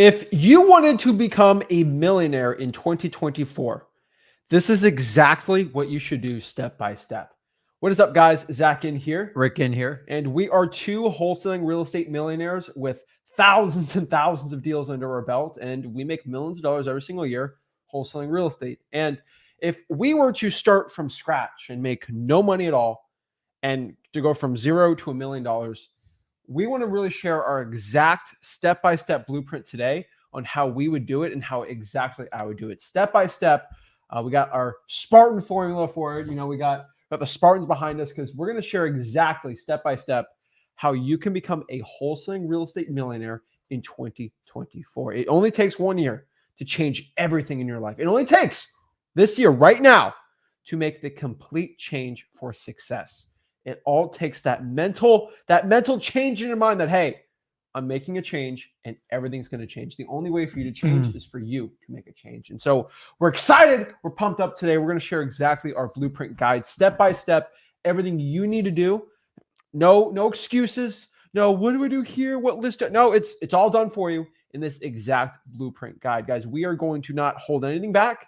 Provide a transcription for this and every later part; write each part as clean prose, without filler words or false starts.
If you wanted to become a millionaire in 2024, this is exactly what you should do step by step. What is up, guys? Zach Ginn here. Rick Ginn here. And we are two wholesaling real estate millionaires with thousands and thousands of deals under our belt. And we make millions of dollars every single year wholesaling real estate. And if we were to start from scratch and make no money at all and to go from zero to $1 million, we want to really share our exact step-by-step blueprint today on how we would do it and how exactly I would do it. Step by step, we got our Spartan formula for it. We got the Spartans behind us because we're going to share exactly step by step how you can become a wholesaling real estate millionaire in 2024. It only takes 1 year to change everything in your life. It only takes this year right now to make the complete change for success. It all takes that mental change in your mind that, hey, I'm making a change and everything's going to change. The only way for you to change is for you to make a change. And so we're excited. We're pumped up today. We're going to share exactly our blueprint guide, step by step, everything you need to do. No excuses. No, what do we do here? What list? No, it's all done for you in this exact blueprint guide. Guys, we are going to not hold anything back.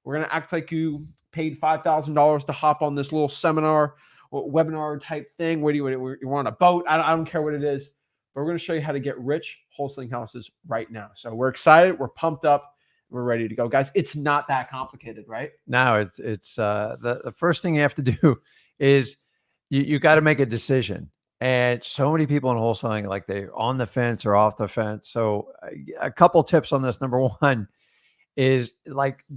We're going to act like you paid $5,000 to hop on this little seminar or webinar type thing. Where you want a boat? I don't care what it is, but we're going to show you how to get rich wholesaling houses right now. So we're excited. We're pumped up. We're ready to go, guys. It's not that complicated, right? No, it's the first thing you have to do is you got to make a decision. And so many people in wholesaling, like they're on the fence or off the fence. So a couple tips on this. Number one is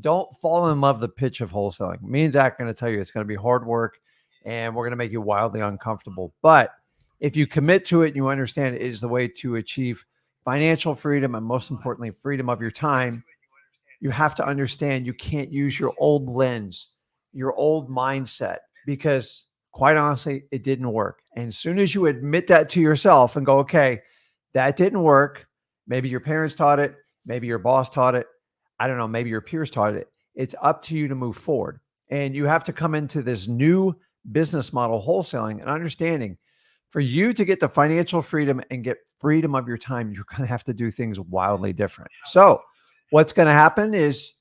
don't fall in love with the pitch of wholesaling. Me and Zach are going to tell you it's going to be hard work and we're going to make you wildly uncomfortable. But if you commit to it and you understand it is the way to achieve financial freedom and most importantly, freedom of your time, you have to understand you can't use your old lens, your old mindset, because quite honestly, it didn't work. And as soon as you admit that to yourself and go, okay, that didn't work. Maybe your parents taught it. Maybe your boss taught it. I don't know. Maybe your peers taught it. It's up to you to move forward. And you have to come into this new business model, wholesaling, and understanding for you to get the financial freedom and get freedom of your time, you're going to have to do things wildly different. So what's going to happen is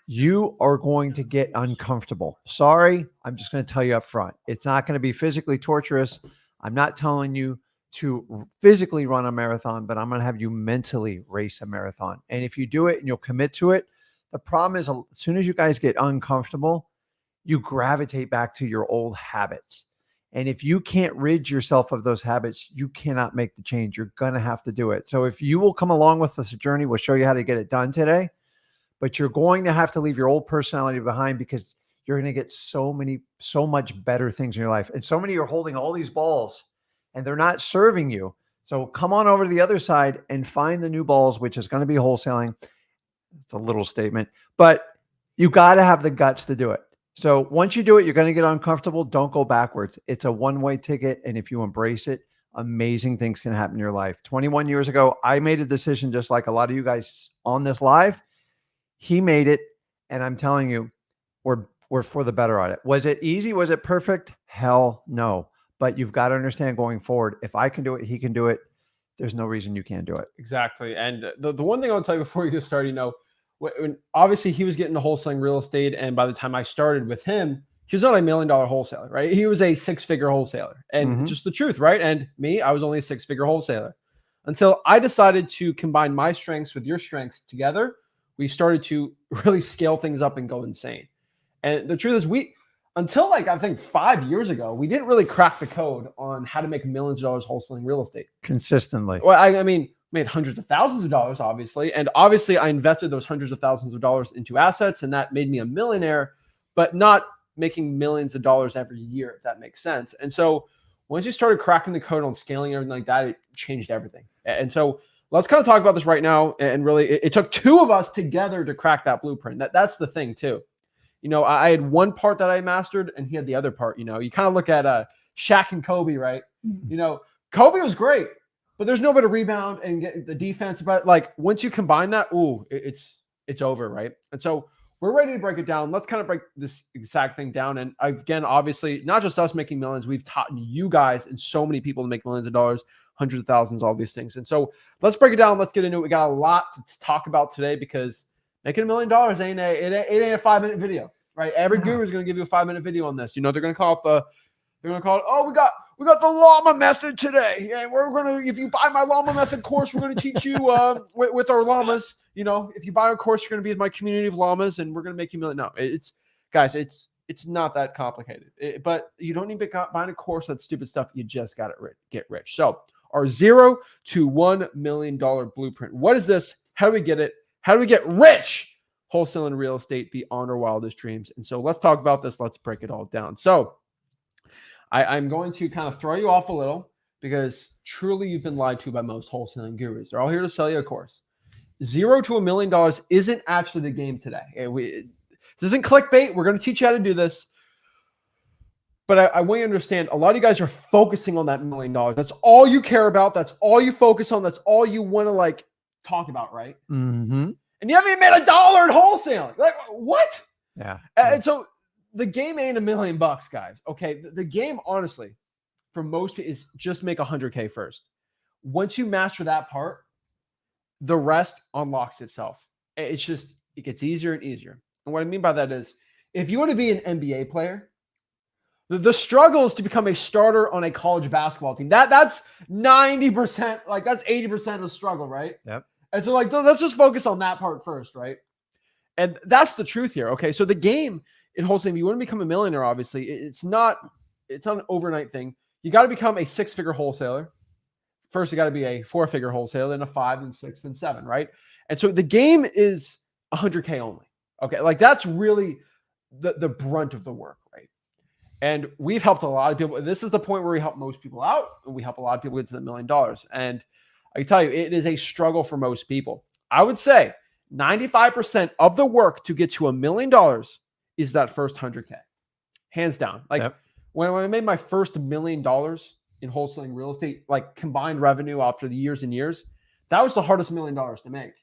you are going to get uncomfortable. Sorry, I'm just going to tell you up front. It's not going to be physically torturous. I'm not telling you to physically run a marathon, but I'm going to have you mentally race a marathon. And if you do it and you'll commit to it, the problem is as soon as you guys get uncomfortable, you gravitate back to your old habits. And if you can't rid yourself of those habits, you cannot make the change. You're going to have to do it. So if you will come along with this journey, we'll show you how to get it done today. But you're going to have to leave your old personality behind because you're going to get so much better things in your life. And so many are holding all these balls and they're not serving you. So come on over to the other side and find the new balls, which is going to be wholesaling. It's a little statement, but you got to have the guts to do it. So once you do it, you're going to get uncomfortable. Don't go backwards. It's a one-way ticket. And if you embrace it, amazing things can happen in your life. 21 years ago, I made a decision just like a lot of you guys on this live. He made it. And I'm telling you, we're for the better on it. Was it easy? Was it perfect? Hell no. But you've got to understand going forward, if I can do it, he can do it. There's no reason you can't do it. Exactly. And the one thing I'll tell you before you get started, when obviously he was getting into wholesaling real estate. And by the time I started with him, he was not a $1 million wholesaler, right? He was a 6-figure wholesaler and just the truth, right? And me, I was only a 6-figure wholesaler until I decided to combine my strengths with your strengths together. We started to really scale things up and go insane. And the truth is until I think 5 years ago, we didn't really crack the code on how to make millions of dollars wholesaling real estate. Consistently. Well, I mean, made hundreds of thousands of dollars, obviously. And obviously I invested those hundreds of thousands of dollars into assets and that made me a millionaire, but not making millions of dollars every year, if that makes sense. And so once you started cracking the code on scaling and everything like that, it changed everything. And so let's kind of talk about this right now. And really, it took two of us together to crack that blueprint. That's the thing too. I had one part that I mastered and he had the other part. You kind of look at Shaq and Kobe, right? Kobe was great, but there's nobody to rebound and get the defense. But once you combine that, it's over, right? And so we're ready to break it down. Let's kind of break this exact thing down. And again, obviously, not just us making millions, we've taught you guys and so many people to make millions of dollars, hundreds of thousands, all these things. And so let's break it down. Let's get into it. We got a lot to talk about today because making $1 million ain't a 5-minute video, right? Every guru is going to give you a 5-minute video on this. They're going to call it oh, we got the llama method today. And we're going to, if you buy my llama method course, we're going to teach you with our llamas. If you buy a course, you're going to be with my community of llamas and we're going to make you $1 million. No, it's not that complicated. But you don't need to buy a course, that stupid stuff. You just got to get rich. So our $0 to $1 million blueprint. What is this? How do we get it? How do we get rich? Wholesale and real estate beyond our wildest dreams. And so let's talk about this. Let's break it all down. So I'm going to kind of throw you off a little because truly you've been lied to by most wholesaling gurus. They're all here to sell you a course. $0 to $1 million isn't actually the game today. This isn't clickbait. We're going to teach you how to do this. But I want you to understand, a lot of you guys are focusing on that $1 million. That's all you care about. That's all you focus on. That's all you want to talk about, right? Mm-hmm. And you haven't even made $1 in wholesaling. What? Yeah. And so the game ain't $1 million, guys. Okay. The game, honestly, for most people is just make 100K first. Once you master that part, the rest unlocks itself. It gets easier and easier. And what I mean by that is, if you want to be an NBA player, the struggle is to become a starter on a college basketball team. That's 90%, that's 80% of the struggle, right? Yep. And so let's just focus on that part first, right? And that's the truth here. Okay. So the game in wholesaling, if you want to become a millionaire, obviously, it's not an overnight thing. You got to become a 6-figure wholesaler. First, you got to be a 4-figure wholesaler, then a 5 and 6 and 7, right? And so the game is 100K only. Okay. That's really the brunt of the work, right? And we've helped a lot of people. This is the point where we help most people out, and we help a lot of people get to the $1 million. And I can tell you, it is a struggle for most people. I would say 95% of the work to get to $1 million is that first 100K, hands down. When I made my first $1 million in wholesaling real estate, combined revenue after the years and years, that was the hardest $1 million to make.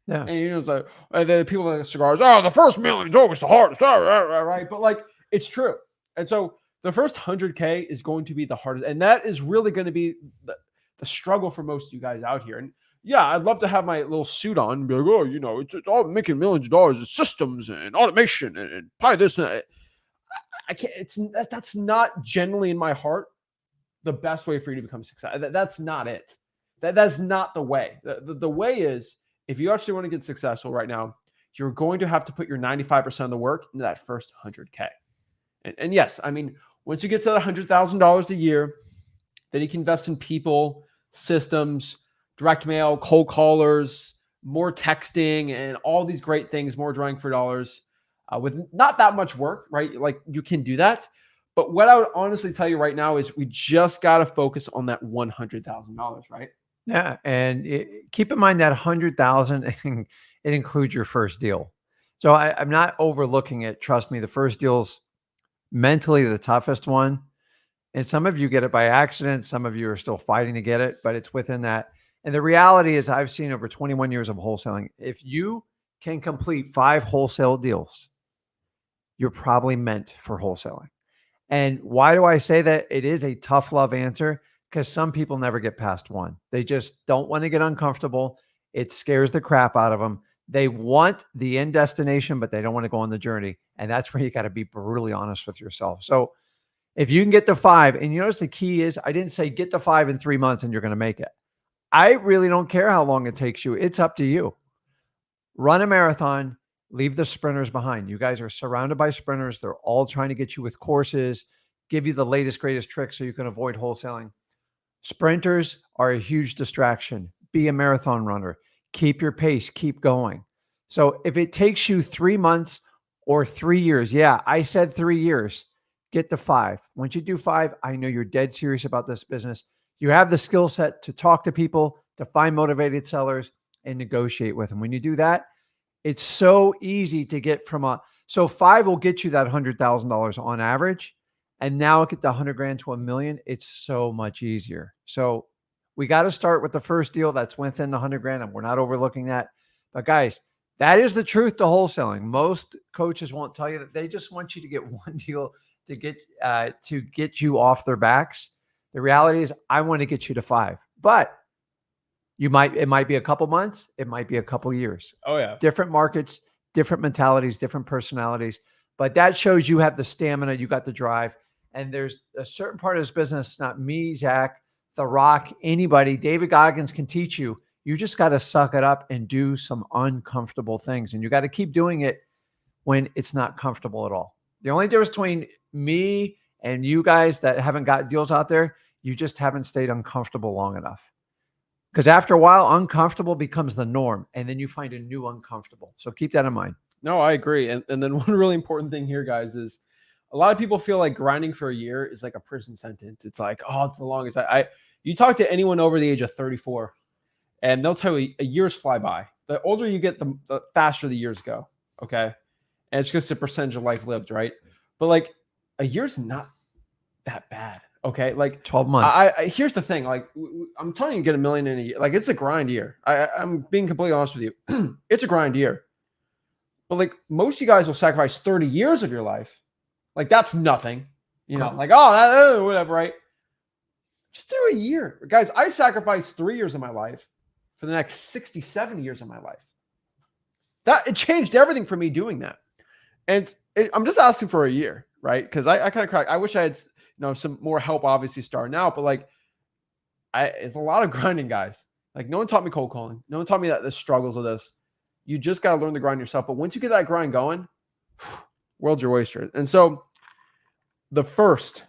Yeah. And the people that cigars, the first $1 million is always the hardest, right? But it's true. And so the first 100K is going to be the hardest, and that is really going to be the struggle for most of you guys out here. And yeah, I'd love to have my little suit on and be like, it's all making millions of dollars, it's systems and automation and probably this and that. I can't. That's not generally in my heart the best way for you to become successful. That's not it. That's not the way. The way is, if you actually want to get successful right now, you're going to have to put your 95% of the work into that first 100K. And yes, I mean, once you get to the $100,000 a year, then you can invest in people, systems, direct mail, cold callers, more texting, and all these great things, more drawing for dollars with not that much work, right? You can do that. But what I would honestly tell you right now is we just got to focus on that $100,000, right? Yeah. And keep in mind that 100,000, it includes your first deal. So I'm not overlooking it. Trust me, the first deal's mentally the toughest one. And some of you get it by accident. Some of you are still fighting to get it, but it's within that. And the reality is, I've seen over 21 years of wholesaling, if you can complete 5 wholesale deals, you're probably meant for wholesaling. And why do I say that? It is a tough love answer because some people never get past 1. They just don't want to get uncomfortable. It scares the crap out of them. They want the end destination, but they don't want to go on the journey. And that's where you got to be brutally honest with yourself. So if you can get to 5, and you notice the key is, I didn't say get to 5 in 3 months and you're going to make it. I really don't care how long it takes you. It's up to you. Run a marathon, leave the sprinters behind. You guys are surrounded by sprinters. They're all trying to get you with courses, give you the latest, greatest tricks so you can avoid wholesaling. Sprinters are a huge distraction. Be a marathon runner. Keep your pace, keep going. So if it takes you 3 months or 3 years, yeah, I said 3 years, get to 5. Once you do 5, I know you're dead serious about this business. You have the skill set to talk to people, to find motivated sellers and negotiate with them. When you do that, it's so easy to get so 5 will get you that $100,000 on average. And now get the 100 grand to $1 million. It's so much easier. So we got to start with the first deal that's within the 100 grand, and we're not overlooking that. But guys, that is the truth to wholesaling. Most coaches won't tell you that. They just want you to get one deal to get you off their backs. The reality is, I want to get you to 5. But it might be a couple months, it might be a couple years. Oh yeah. Different markets, different mentalities, different personalities. But that shows you have the stamina, you got the drive. And there's a certain part of this business, not me, Zach, The Rock, anybody, David Goggins can teach you. You just got to suck it up and do some uncomfortable things. And you got to keep doing it when it's not comfortable at all. The only difference between me and you guys that haven't got deals out there, you just haven't stayed uncomfortable long enough. Because after a while, uncomfortable becomes the norm, and then you find a new uncomfortable. So keep that in mind. No, I agree. And then one really important thing here, guys, is a lot of people feel like grinding for a year is like a prison sentence. It's like, oh, it's the longest. You talk to anyone over the age of 34, and they'll tell you years fly by. The older you get, the faster the years go. Okay. And it's just a percentage of life lived, right? But like a year's not that bad. Okay. Like 12 months. Here's the thing. Like I'm telling you, get $1 million in a year. Like it's a grind year. I'm being completely honest with you. It's a grind year. But like most of you guys will sacrifice 30 years of your life. Like that's nothing, like, whatever, right? Just do a year. Guys, I sacrificed 3 years of my life for the next 67 years of my life. It changed everything for me doing that. And I'm just asking for a year, right? Because I kind of cracked. I wish I had, some more help obviously starting out, but like it's a lot of grinding, guys. Like no one taught me cold calling. No one taught me that the struggles of this. You just got to learn the grind yourself. But once you get that grind going, world's your oyster. And so the first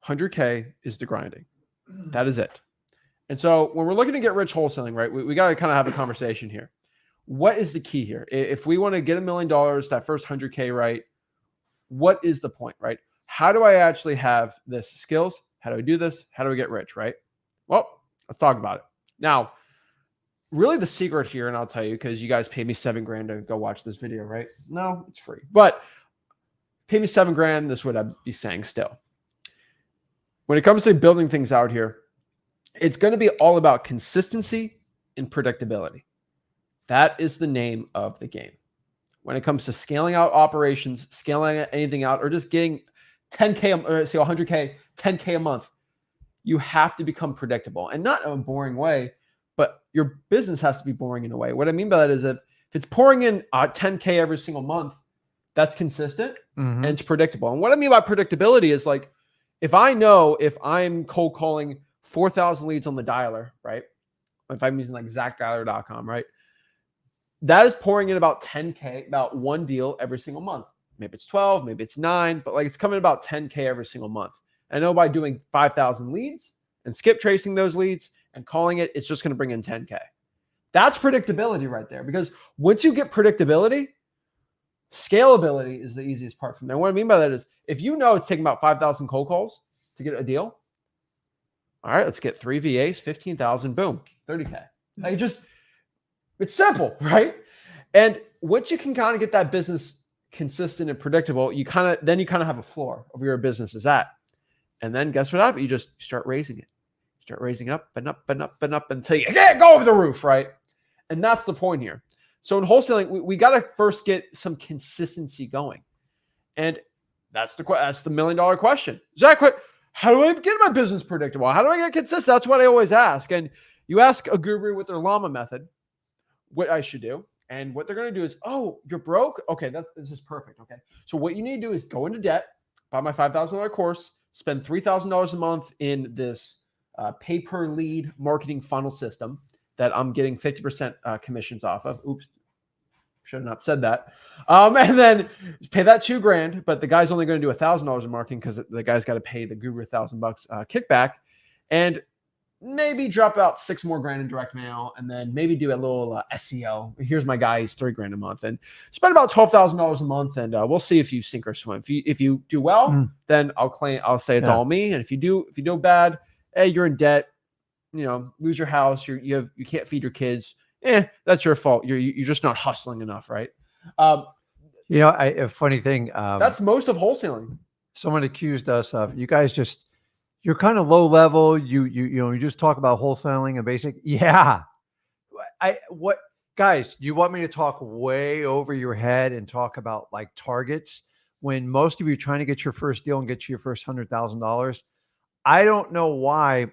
100K is the grinding. That is it. And so when we're looking to get rich wholesaling, right, we got to kind of have a conversation here. What is the key here? If we want to get $1 million, that first 100K, right, what is the point, right? How do I actually have this skills? How do I do this? How do I get rich, right? Well, let's talk about it. Now, really the secret here, and I'll tell you, because you guys paid me $7,000 to go watch this video, right? No, it's free. But pay me $7,000, this is what I'd be saying still. When it comes to building things out here, it's going to be all about consistency and predictability. That is the name of the game. When it comes to scaling out operations, scaling anything out, or just getting 10K, or say 100K, 10K a month, you have to become predictable. And not in a boring way, but your business has to be boring in a way. What I mean by that is if it's pouring in 10K every single month, that's consistent and it's predictable. And what I mean by predictability is like, if I know if I'm cold calling 4,000 leads on the dialer, right? If I'm using like ZachDialer.com, right? That is pouring in about 10K, about one deal every single month. Maybe it's 12, maybe it's 9, but like it's coming about 10K every single month. I know by doing 5,000 leads and skip tracing those leads and calling it, it's just going to bring in 10K. That's predictability right there. Because once you get predictability, scalability is the easiest part from there. What I mean by that is if you know it's taking about 5,000 cold calls to get a deal, all right, let's get 3 VAs, 15,000, boom, 30K. Like it's simple, right? And once you can kind of get that business consistent and predictable, you kind of have a floor of where your business is at. And then guess what happens? You just start raising it. Start raising it up and up and up and up until you can't go over the roof, right? And that's the point here. So in wholesaling, we got to first get some consistency going. And that's the $1 million question. Zach, how do I get my business predictable? How do I get consistent? That's what I always ask. And you ask a guru with their llama method what I should do. And what they're going to do is, oh, you're broke? Okay, this is perfect. Okay. So what you need to do is go into debt, buy my $5,000 course, spend $3,000 a month in this pay per lead marketing funnel system that I'm getting 50% commissions off of. Oops. Should have not said that. And then pay that $2,000, but the guy's only going to do $1,000 in marketing because the guy's got to pay the guru $1,000 kickback, and maybe drop out $6 more in direct mail, and then maybe do a little SEO. Here's my guy, he's $3,000 a month, and spend about $12,000 a month, and we'll see if you sink or swim. If you do well, then I'll say it's all me, and if you do bad, hey, you're in debt, lose your house, you can't feed your kids. That's your fault. You're just not hustling enough, right? A funny thing. That's most of wholesaling. Someone accused us of you guys you're kind of low level. You just talk about wholesaling and basic. Yeah. Guys, do you want me to talk way over your head and talk about like targets when most of you are trying to get your first deal and get you your first $100,000? I don't know why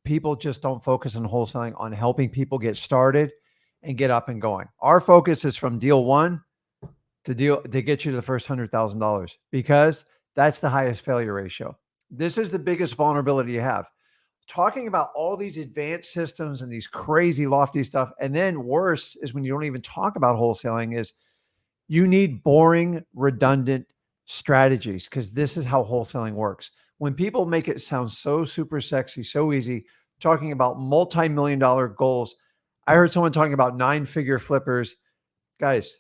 people just don't focus on wholesaling, on helping people get started and get up and going. Our focus is from deal one to get you to the first $100,000, because that's the highest failure ratio. This is the biggest vulnerability you have. Talking about all these advanced systems and these crazy lofty stuff. And then worse is when you don't even talk about wholesaling, is you need boring, redundant strategies, because this is how wholesaling works. When people make it sound so super sexy, so easy, talking about multi-million-dollar goals. I heard someone talking about 9-figure flippers. Guys,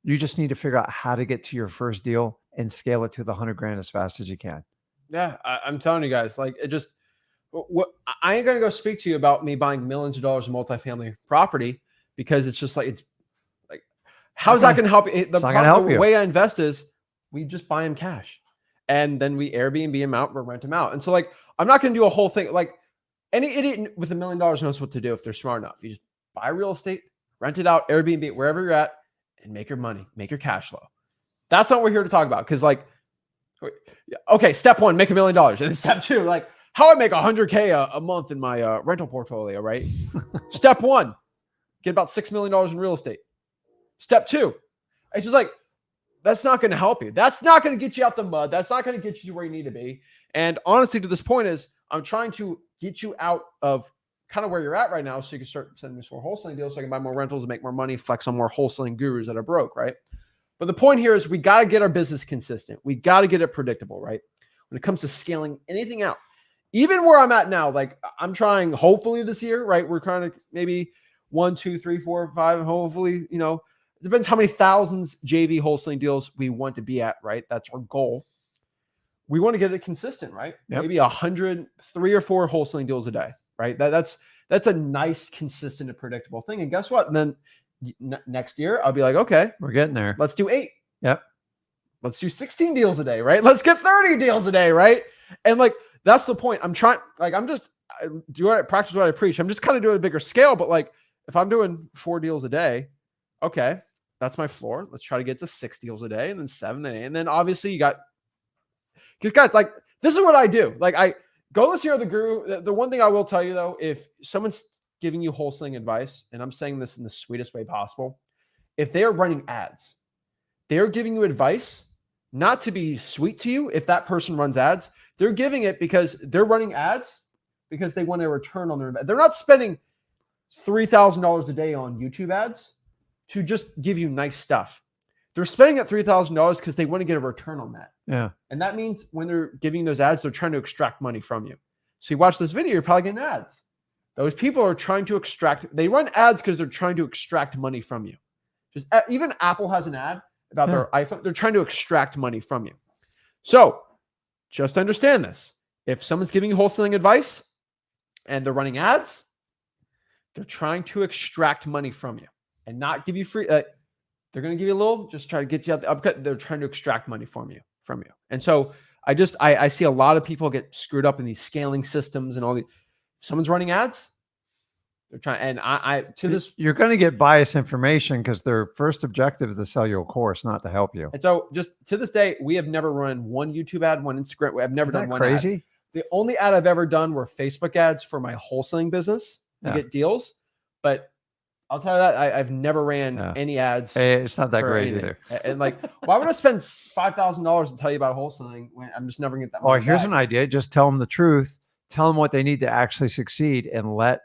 you just need to figure out how to get to your first deal and scale it to the 100 grand as fast as you can. Yeah, I'm telling you guys, like, it just, I ain't going to go speak to you about me buying millions of dollars of multifamily property, because it's just like, how's that going to help you? The way I invest is we just buy them cash, and then we Airbnb them out or rent them out. And so, like, I'm not going to do a whole thing. Like, any idiot with $1 million knows what to do if they're smart enough. You just buy real estate, rent it out, Airbnb it, wherever you're at, and make your money, make your cash flow. That's not what we're here to talk about. Because, like, okay, step one, make $1 million. And then step two, like, how I make $100K a month in my rental portfolio, right? Step one, get about $6 million in real estate. Step two, it's just like, that's not going to help you. That's not going to get you out the mud. That's not going to get you where you need to be. And honestly, to this point is, I'm trying to get you out of kind of where you're at right now, so you can start sending me some more wholesaling deals, so I can buy more rentals and make more money, flex on more wholesaling gurus that are broke, right? But the point here is, we got to get our business consistent. We got to get it predictable, right? When it comes to scaling anything out, even where I'm at now, like, I'm trying, hopefully this year, right? We're trying to maybe 1, 2, 3, 4, 5, hopefully, you know, it depends how many thousands JV wholesaling deals we want to be at, right? That's our goal. We want to get it consistent, right? Yep. Maybe 100, 3 or 4 wholesaling deals a day, right? That's a nice, consistent, and predictable thing. And guess what? And then next year, I'll be like, okay, we're getting there. Let's do 8. Yep. Let's do 16 deals a day, right? Let's get 30 deals a day, right? And like, that's the point. I'm trying, like, practice what I preach. I'm just kind of doing a bigger scale, but like, if I'm doing 4 deals a day, okay, that's my floor. Let's try to get to 6 deals a day, and then 7, then 8. And then obviously you got, because guys, like, this is what I do. Like, I go listen to the guru. The one thing I will tell you though, if someone's giving you wholesaling advice, and I'm saying this in the sweetest way possible, if they are running ads, they're giving you advice not to be sweet to you. If that person runs ads, they're giving it because they're running ads because they want a return on their investment. They're not spending $3,000 a day on YouTube ads to just give you nice stuff. They're spending that $3,000 because they want to get a return on that. Yeah. And that means when they're giving those ads, they're trying to extract money from you. So you watch this video, you're probably getting ads. Those people are trying to they run ads because they're trying to extract money from you. Just even Apple has an ad about their iPhone. They're trying to extract money from you. So just understand this. If someone's giving you wholesaling advice and they're running ads, they're trying to extract money from you and not give you free. They're going to give you a little, just try to get you out the upcut. They're trying to extract money from you. And so I see a lot of people get screwed up in these scaling systems and all these. If someone's running ads, they're trying, and you're going to get biased information because their first objective is to sell you a course, not to help you. And so just to this day, we have never run one YouTube ad, one Instagram. I've never done one crazy ad. The only ad I've ever done were Facebook ads for my wholesaling business to get deals. But I'll tell you that I've never ran any ads. Hey, it's not that great anything. Either. And like, why would I spend $5,000 to tell you about wholesaling when I'm just never going to get that money here's back? an idea. Just tell them the truth. Tell them what they need to actually succeed, and let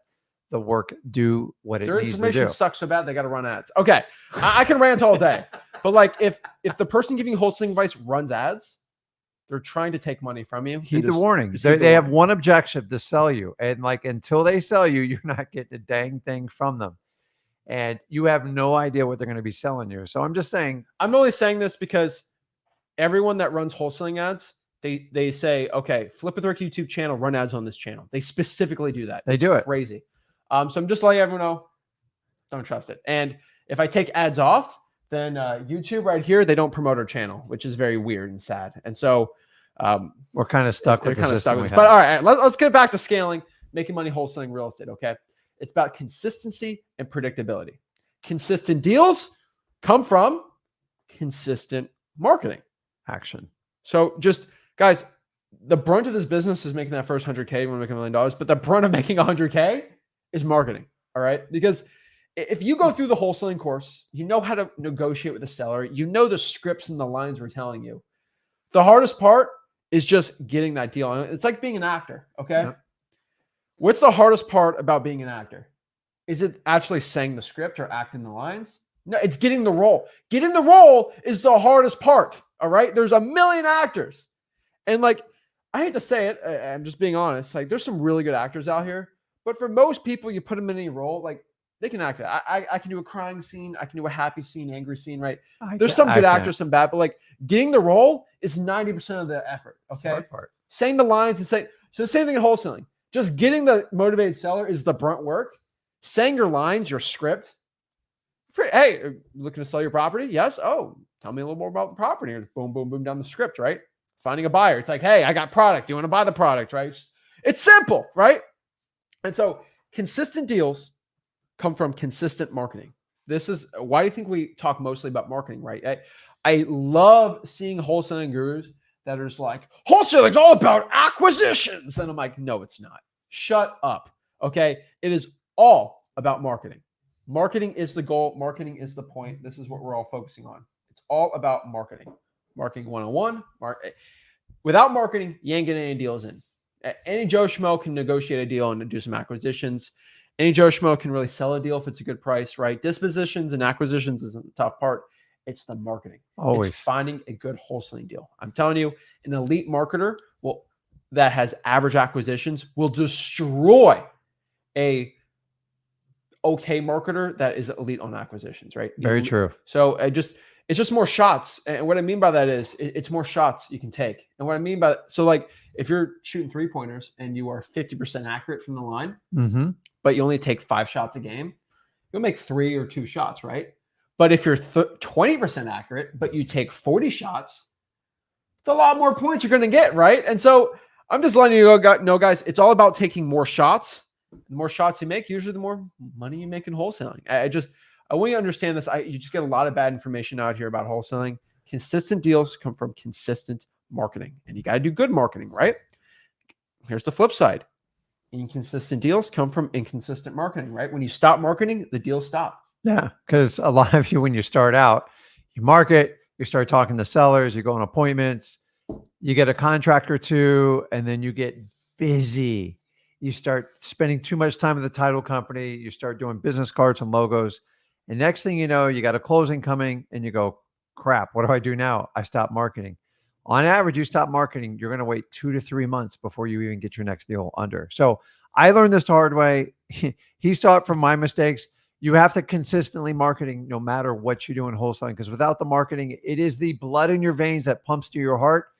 the work do what it needs to do. Their information sucks so bad they got to run ads. Okay, I can rant all day, but like if the person giving you wholesaling advice runs ads, they're trying to take money from you. Heed the warning. They have one objective: to sell you, and like until they sell you, you're not getting a dang thing from them, and you have no idea what they're going to be selling you. So I'm just saying. I'm only saying this because everyone that runs wholesaling ads, they say, okay, Flip with Rick YouTube channel, run ads on this channel. They specifically do that. They do it. Crazy. So I'm just letting everyone know, don't trust it. And if I take ads off, then YouTube right here, they don't promote our channel, which is very weird and sad. And so we're kind of stuck with the system we have. But all right, let's get back to scaling, making money wholesaling real estate, okay? It's about consistency and predictability. Consistent deals come from consistent marketing. Action. So just, guys, the brunt of this business is making that first 100K when we make $1 million, but the brunt of making 100K is marketing. All right. Because if you go through the wholesaling course, you know how to negotiate with the seller, you know the scripts and the lines we're telling you. The hardest part is just getting that deal. It's like being an actor. Okay. Yep. What's the hardest part about being an actor? Is it actually saying the script or acting the lines? No, it's getting the role. Getting the role is the hardest part. All right. There's a million actors. And like, I hate to say it, I'm just being honest. Like, there's some really good actors out here, but for most people, you put them in any role, like they can act. I can do a crying scene. I can do a happy scene, angry scene, right? There's some good actors, some bad, but like getting the role is 90% of the effort. Okay. Part. Saying the lines and saying, so the same thing in wholesaling. Just getting the motivated seller is the brunt work. Saying your lines, your script. Hey, looking to sell your property? Yes. Oh, tell me a little more about the property. Boom, boom, boom down the script, right? Finding a buyer. It's like, hey, I got product. Do you want to buy the product, right? It's simple, right? And so consistent deals come from consistent marketing. This is why do you think we talk mostly about marketing, right? I love seeing wholesaling gurus that are just like, wholesaling is all about acquisitions. And I'm like, no, it's not. Shut up. Okay. It is all about marketing. Marketing is the goal. Marketing is the point. This is what we're all focusing on. It's all about marketing. Marketing 101. Without marketing, you ain't getting any deals in. Any Joe Schmo can negotiate a deal and do some acquisitions. Any Joe Schmo can really sell a deal if it's a good price, right? Dispositions and acquisitions isn't the tough part. It's the marketing. Always it's finding a good wholesaling deal. I'm telling you, an elite marketer that has average acquisitions will destroy a okay marketer that is elite on acquisitions, right? Very true. So it's just more shots. And what I mean by that is it's more shots you can take. And what I mean by so like if you're shooting 3-pointers and you are 50% accurate from the line, but you only take 5 shots a game, you'll make 3 or 2 shots, right? But if you're 20% accurate, but you take 40 shots, it's a lot more points you're going to get, right? And so I'm just letting you know, guys, it's all about taking more shots. The more shots you make, usually the more money you make in wholesaling. I want you to understand this. You just get a lot of bad information out here about wholesaling. Consistent deals come from consistent marketing, and you got to do good marketing, right? Here's the flip side. Inconsistent deals come from inconsistent marketing, right? When you stop marketing, the deals stop. Yeah, because a lot of you, when you start out, you market, you start talking to sellers, you go on appointments, you get a contract or two, and then you get busy. You start spending too much time with the title company. You start doing business cards and logos. And next thing you know, you got a closing coming and you go, crap, what do I do now? I stop marketing. On average, you stop marketing, you're going to wait 2 to 3 months before you even get your next deal under. So I learned this the hard way. He saw it from my mistakes. You have to consistently marketing no matter what you do in wholesaling, because without the marketing, it is the blood in your veins that pumps to your heart.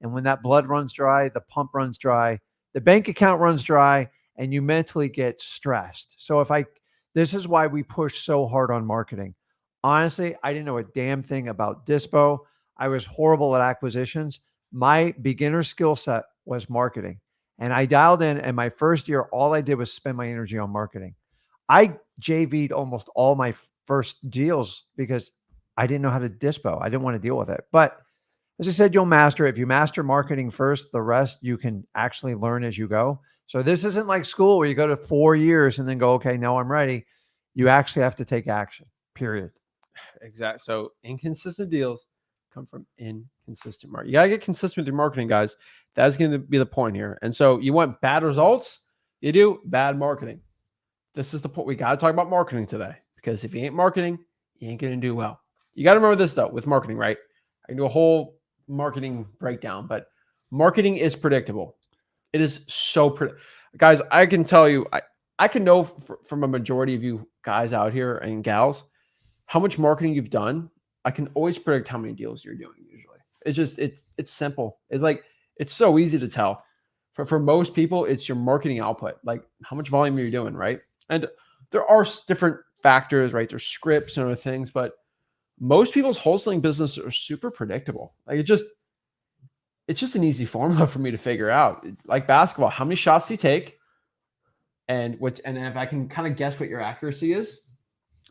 And when that blood runs dry, the pump runs dry, the bank account runs dry, and you mentally get stressed. So this is why we push so hard on marketing. Honestly, I didn't know a damn thing about dispo. I was horrible at acquisitions. My beginner skill set was marketing. And I dialed in, and my first year, all I did was spend my energy on marketing. I JV'd almost all my first deals because I didn't know how to dispo. I didn't want to deal with it. But as I said, you'll master it. If you master marketing first, the rest you can actually learn as you go. So this isn't like school where you go to 4 years and then go, okay, now I'm ready. You actually have to take action, period. Exactly. So inconsistent deals come from inconsistent marketing. You got to get consistent with your marketing, guys. That's going to be the point here. And so you want bad results, you do bad marketing. This is the point. We got to talk about marketing today, because if you ain't marketing, you ain't going to do well. You got to remember this though, with marketing, right? I can do a whole marketing breakdown, but marketing is predictable. It is so guys, I can tell you, I can know from a majority of you guys out here and gals, how much marketing you've done. I can always predict how many deals you're doing usually. It's just, it's simple. It's like, it's so easy to tell. For most people, it's your marketing output, like how much volume you're doing, right? And there are different factors, right? There's scripts and other things, but most people's wholesaling business are super predictable. Like it's just an easy formula for me to figure out. Like basketball, how many shots do you take? And if I can kind of guess what your accuracy is,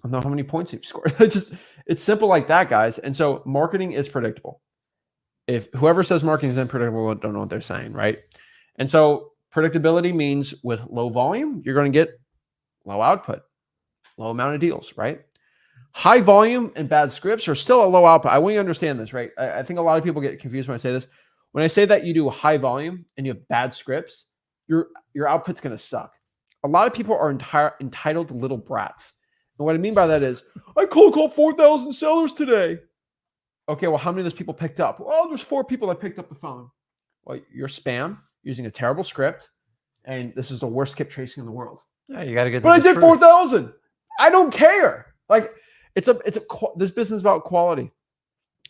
I'll know how many points you've scored. It's simple like that, guys. And so marketing is predictable. if whoever says marketing is unpredictable, don't know what they're saying, right? And so predictability means with low volume, you're going to get low output, low amount of deals, right? High volume and bad scripts are still a low output. I want you to understand this, right? I think a lot of people get confused when I say this. When I say that you do high volume and you have bad scripts, your output's going to suck. A lot of people are entitled little brats. And what I mean by that is, I cold called 4,000 sellers today. Okay, well, how many of those people picked up? Well, there's 4 people that picked up the phone. Well, you're spam using a terrible script, and this is the worst skip tracing in the world. Yeah, you got to get. But I did 4,000. I don't care. Like this business is about quality.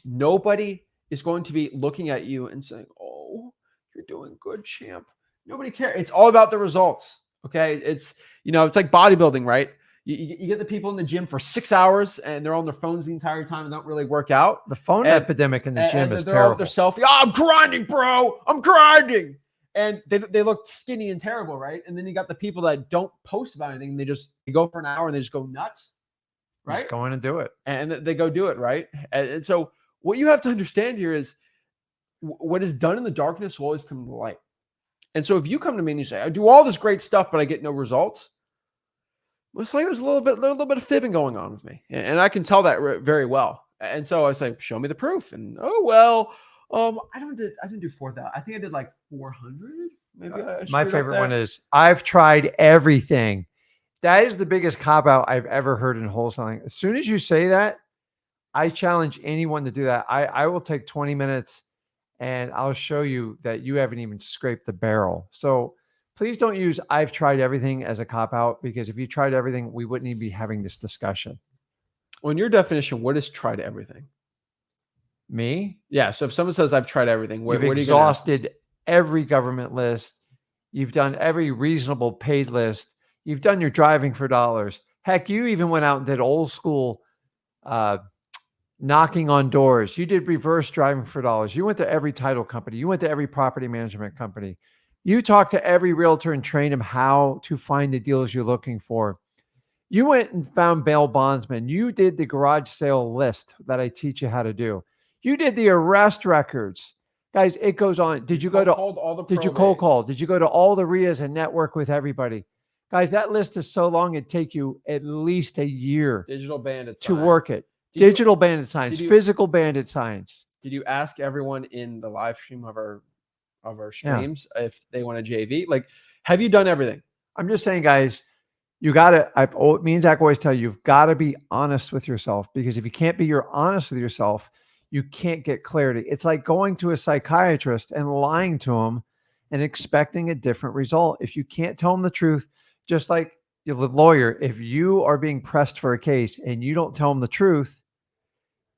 Nobody is going to be looking at you and saying, "Oh, you're doing good, champ." Nobody cares. It's all about the results. Okay, it's it's like bodybuilding, right? You get the people in the gym for 6 hours and they're on their phones the entire time and don't really work out. The phone epidemic in the gym is terrible. They're selfie. Oh, I'm grinding, bro. I'm grinding. And they look skinny and terrible, right? And then you got the people that don't post about anything. They go for an hour and they just go nuts, right? Just go in and do it. And they go do it, right? And so what you have to understand here is what is done in the darkness will always come to the light. And so if you come to me and you say, I do all this great stuff, but I get no results, well, it's like there's a little bit of fibbing going on with me. And I can tell that very well. And so I say, show me the proof. And I didn't do 4,000. I think I did like 400. Maybe my favorite one is I've tried everything. That is the biggest cop out I've ever heard in wholesaling. As soon as you say that, I challenge anyone to do that. I will take 20 minutes and I'll show you that you haven't even scraped the barrel. So please don't use I've tried everything as a cop out, because if you tried everything, we wouldn't even be having this discussion. Well, in your definition, what is tried everything? Me? Yeah. So if someone says I've tried everything, you've exhausted every government list. You've done every reasonable paid list. You've done your driving for dollars. Heck, you even went out and did old school knocking on doors. You did reverse driving for dollars. You went to every title company. You went to every property management company. You talked to every realtor and trained them how to find the deals you're looking for. You went and found bail bondsmen. You did the garage sale list that I teach you how to do. You did the arrest records. Guys, it goes on. Did you go to all the Did you cold call? Did you go to all the RIAs and network with everybody? Guys, that list is so long, it'd take you at least a year digital bandit to work it. Digital bandit signs, physical bandit signs. Did you ask everyone in the live stream of our streams if they want a JV? Like, have you done everything? I'm just saying, guys, you got to, me and Zach always tell you, you've got to be honest with yourself, because if you can't be honest with yourself, you can't get clarity. It's like going to a psychiatrist and lying to him and expecting a different result. If you can't tell them the truth, just like the lawyer, if you are being pressed for a case and you don't tell them the truth,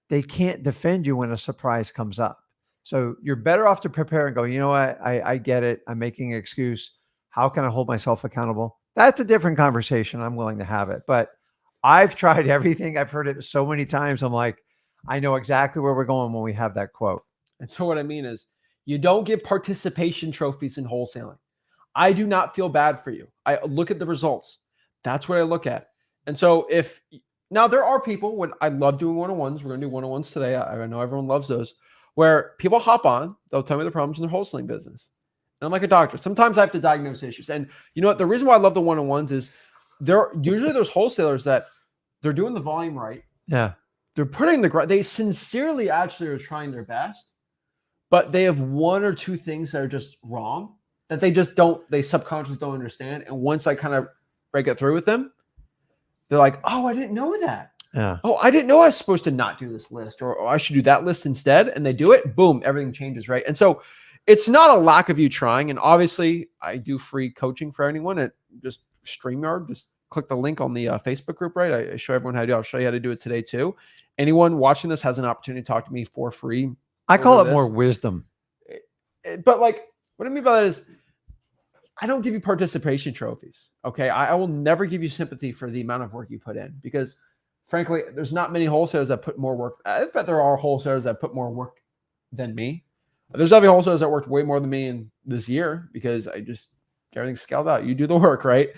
they can't defend you when a surprise comes up. So you're better off to prepare and go, you know what? I get it. I'm making an excuse. How can I hold myself accountable? That's a different conversation. I'm willing to have it. But I've tried everything. I've heard it so many times. I'm like, I know exactly where we're going when we have that quote. And so what I mean is, you don't get participation trophies in wholesaling. I do not feel bad for you. I look at the results. That's what I look at. And so now there are people, when I love doing one-on-ones, we're going to do one-on-ones today. I know everyone loves those, where people hop on, they'll tell me the problems in their wholesaling business. And I'm like a doctor. Sometimes I have to diagnose issues. And you know what? The reason why I love the one-on-ones is there's wholesalers that they're doing the volume right. Yeah. They're putting they sincerely actually are trying their best, but they have one or two things that are just wrong that they subconsciously don't understand. And once I kind of break it through with them, they're like, oh, I didn't know that. Yeah. Oh, I didn't know I was supposed to not do this list, or I should do that list instead. And they do it, boom, everything changes, right? And so it's not a lack of you trying. And obviously I do free coaching for anyone at just StreamYard. Just click the link on the Facebook group, right? I show everyone how to do it. I'll show you how to do it today too. Anyone watching this has an opportunity to talk to me for free. I call it more wisdom. But like, what I mean by that is, I don't give you participation trophies. Okay. I will never give you sympathy for the amount of work you put in, because frankly, there's not many wholesalers that put more work. I bet there are wholesalers that put more work than me. There's definitely wholesalers that worked way more than me in this year, because I just get everything scaled out. You do the work, right?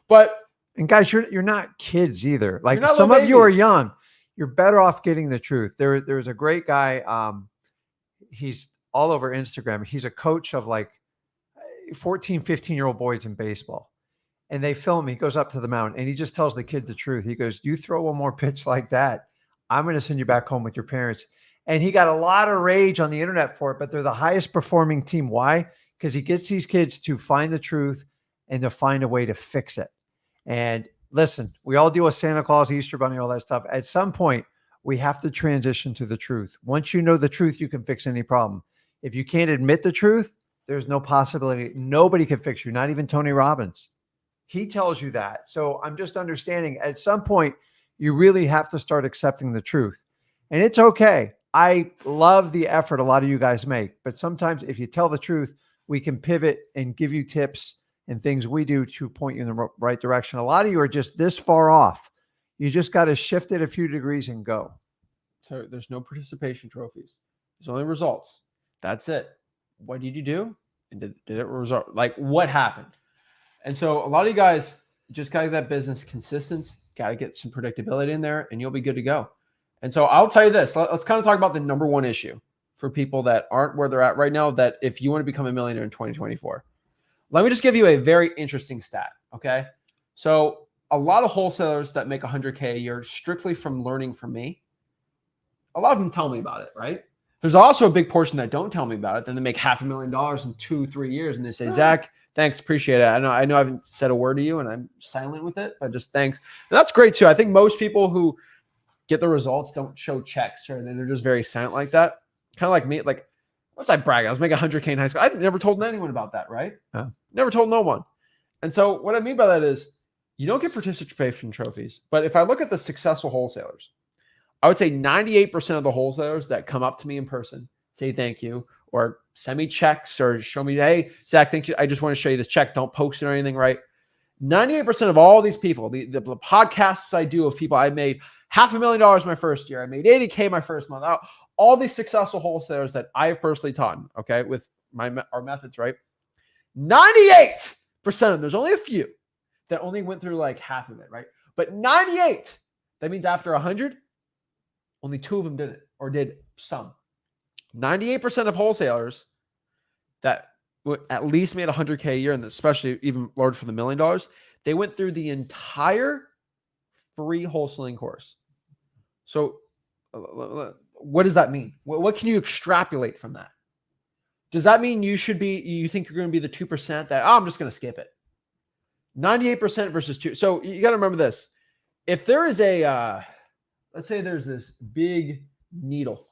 And guys, you're not kids either. Like, not some of you are young. You're better off getting the truth. There's a great guy. he's all over Instagram. He's a coach of like 14, 15-year-old boys in baseball. And they film him. He goes up to the mound and he just tells the kid the truth. He goes, you throw one more pitch like that, I'm going to send you back home with your parents. And he got a lot of rage on the internet for it, but they're the highest performing team. Why? Because he gets these kids to find the truth and to find a way to fix it. And listen, we all deal with Santa Claus, Easter Bunny, all that stuff. At some point, we have to transition to the truth. Once you know the truth, you can fix any problem. If you can't admit the truth, there's no possibility. Nobody can fix you, not even Tony Robbins. He tells you that. So I'm just understanding at some point, you really have to start accepting the truth. And it's okay. I love the effort a lot of you guys make, but sometimes if you tell the truth, we can pivot and give you tips and things we do to point you in the right direction. A lot of you are just this far off. You just got to shift it a few degrees and go. So there's no participation trophies. There's only results. That's it. What did you do? And did it result? Like, what happened? And so a lot of you guys just got to get that business consistent, got to get some predictability in there, and you'll be good to go. And so I'll tell you this. Let's kind of talk about the number one issue for people that aren't where they're at right now, that if you want to become a millionaire in 2024. Let me just give you a very interesting stat, okay? So a lot of wholesalers that make 100K a year strictly from learning from me, a lot of them tell me about it, right? There's also a big portion that don't tell me about it. Then they make $500,000 in 2-3 years, and they say, Zach, thanks, appreciate it. I know I haven't said a word to you, and I'm silent with it, but just thanks. And that's great too. I think most people who get the results don't show checks, or they're just very silent like that. Kind of like me. Like, what's I bragging? I was making 100K in high school. I never told anyone about that, right? Never told no one. And so what I mean by that is you don't get participation trophies. But if I look at the successful wholesalers, I would say 98% of the wholesalers that come up to me in person, say thank you, or send me checks, or show me, hey, Zach, thank you. I just want to show you this check. Don't post it or anything, right? 98% of all these people, the podcasts I do of people, I made $500,000 my first year. I made 80K my first month. All these successful wholesalers that I have personally taught, okay, with our methods, right? 98% of them, there's only a few that only went through like half of it, right? But 98, that means after 100, only 2 of them did it, or did some. 98% of wholesalers that at least made 100K a year, and especially even large for the $1 million, they went through the entire free wholesaling course. So what does that mean? What can you extrapolate from that? Does that mean you think you're going to be the 2% that, I'm just going to skip it? 98% versus 2. So you got to remember this. If there is let's say there's this big needle,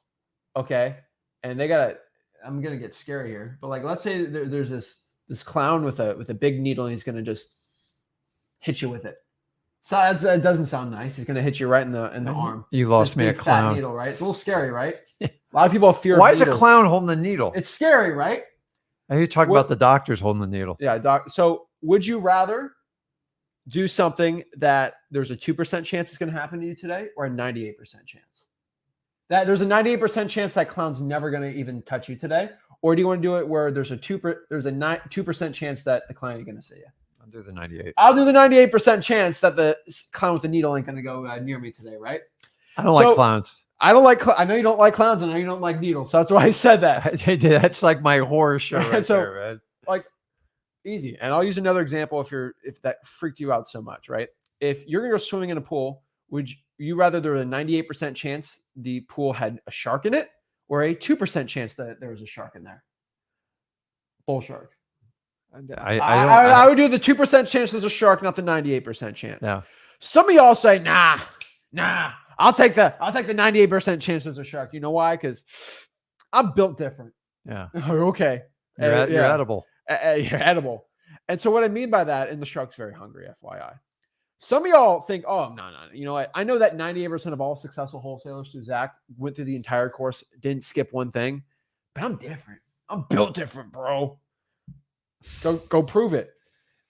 okay? And I'm going to get scary here, but like, let's say there's this clown with a big needle, and he's going to just hit you with it. So that doesn't sound nice. He's going to hit you right in the arm. You lost me a clown. Needle, right? It's a little scary, right? A lot of people have fear. Why is a clown holding the needle? It's scary, right? Are you talking about the doctors holding the needle? Yeah, doc. So would you rather do something that there's a 2% chance it's going to happen to you today, or a 98% chance? That there's a 98% chance that clown's never going to even touch you today? Or do you want to do it where there's a 2% chance that the clown ain't going to see you? I'll do the 98. I'll do the 98% chance that the clown with the needle ain't going to go near me today, right? I don't like clowns. I know you don't like clowns, and I know you don't like needles. So that's why I said that. That's like my horror show right there, man. Like, easy. And I'll use another example if that freaked you out so much, right? If you're going to go swimming in a pool, would you rather there was a 98% chance the pool had a shark in it, or a 2% chance that there was a shark in there? Bull shark. I would do the 2% chance there's a shark, not the 98% chance. Yeah. Some of y'all say, nah. I'll take the 98% chance there's a shark. You know why? Because I'm built different. Yeah. Okay. You're edible. You're edible. And so what I mean by that, and the shark's very hungry, FYI. Some of y'all think, oh, no. You know what? I know that 98% of all successful wholesalers through Zach went through the entire course, didn't skip one thing, but I'm different. I'm built different, bro. Go prove it.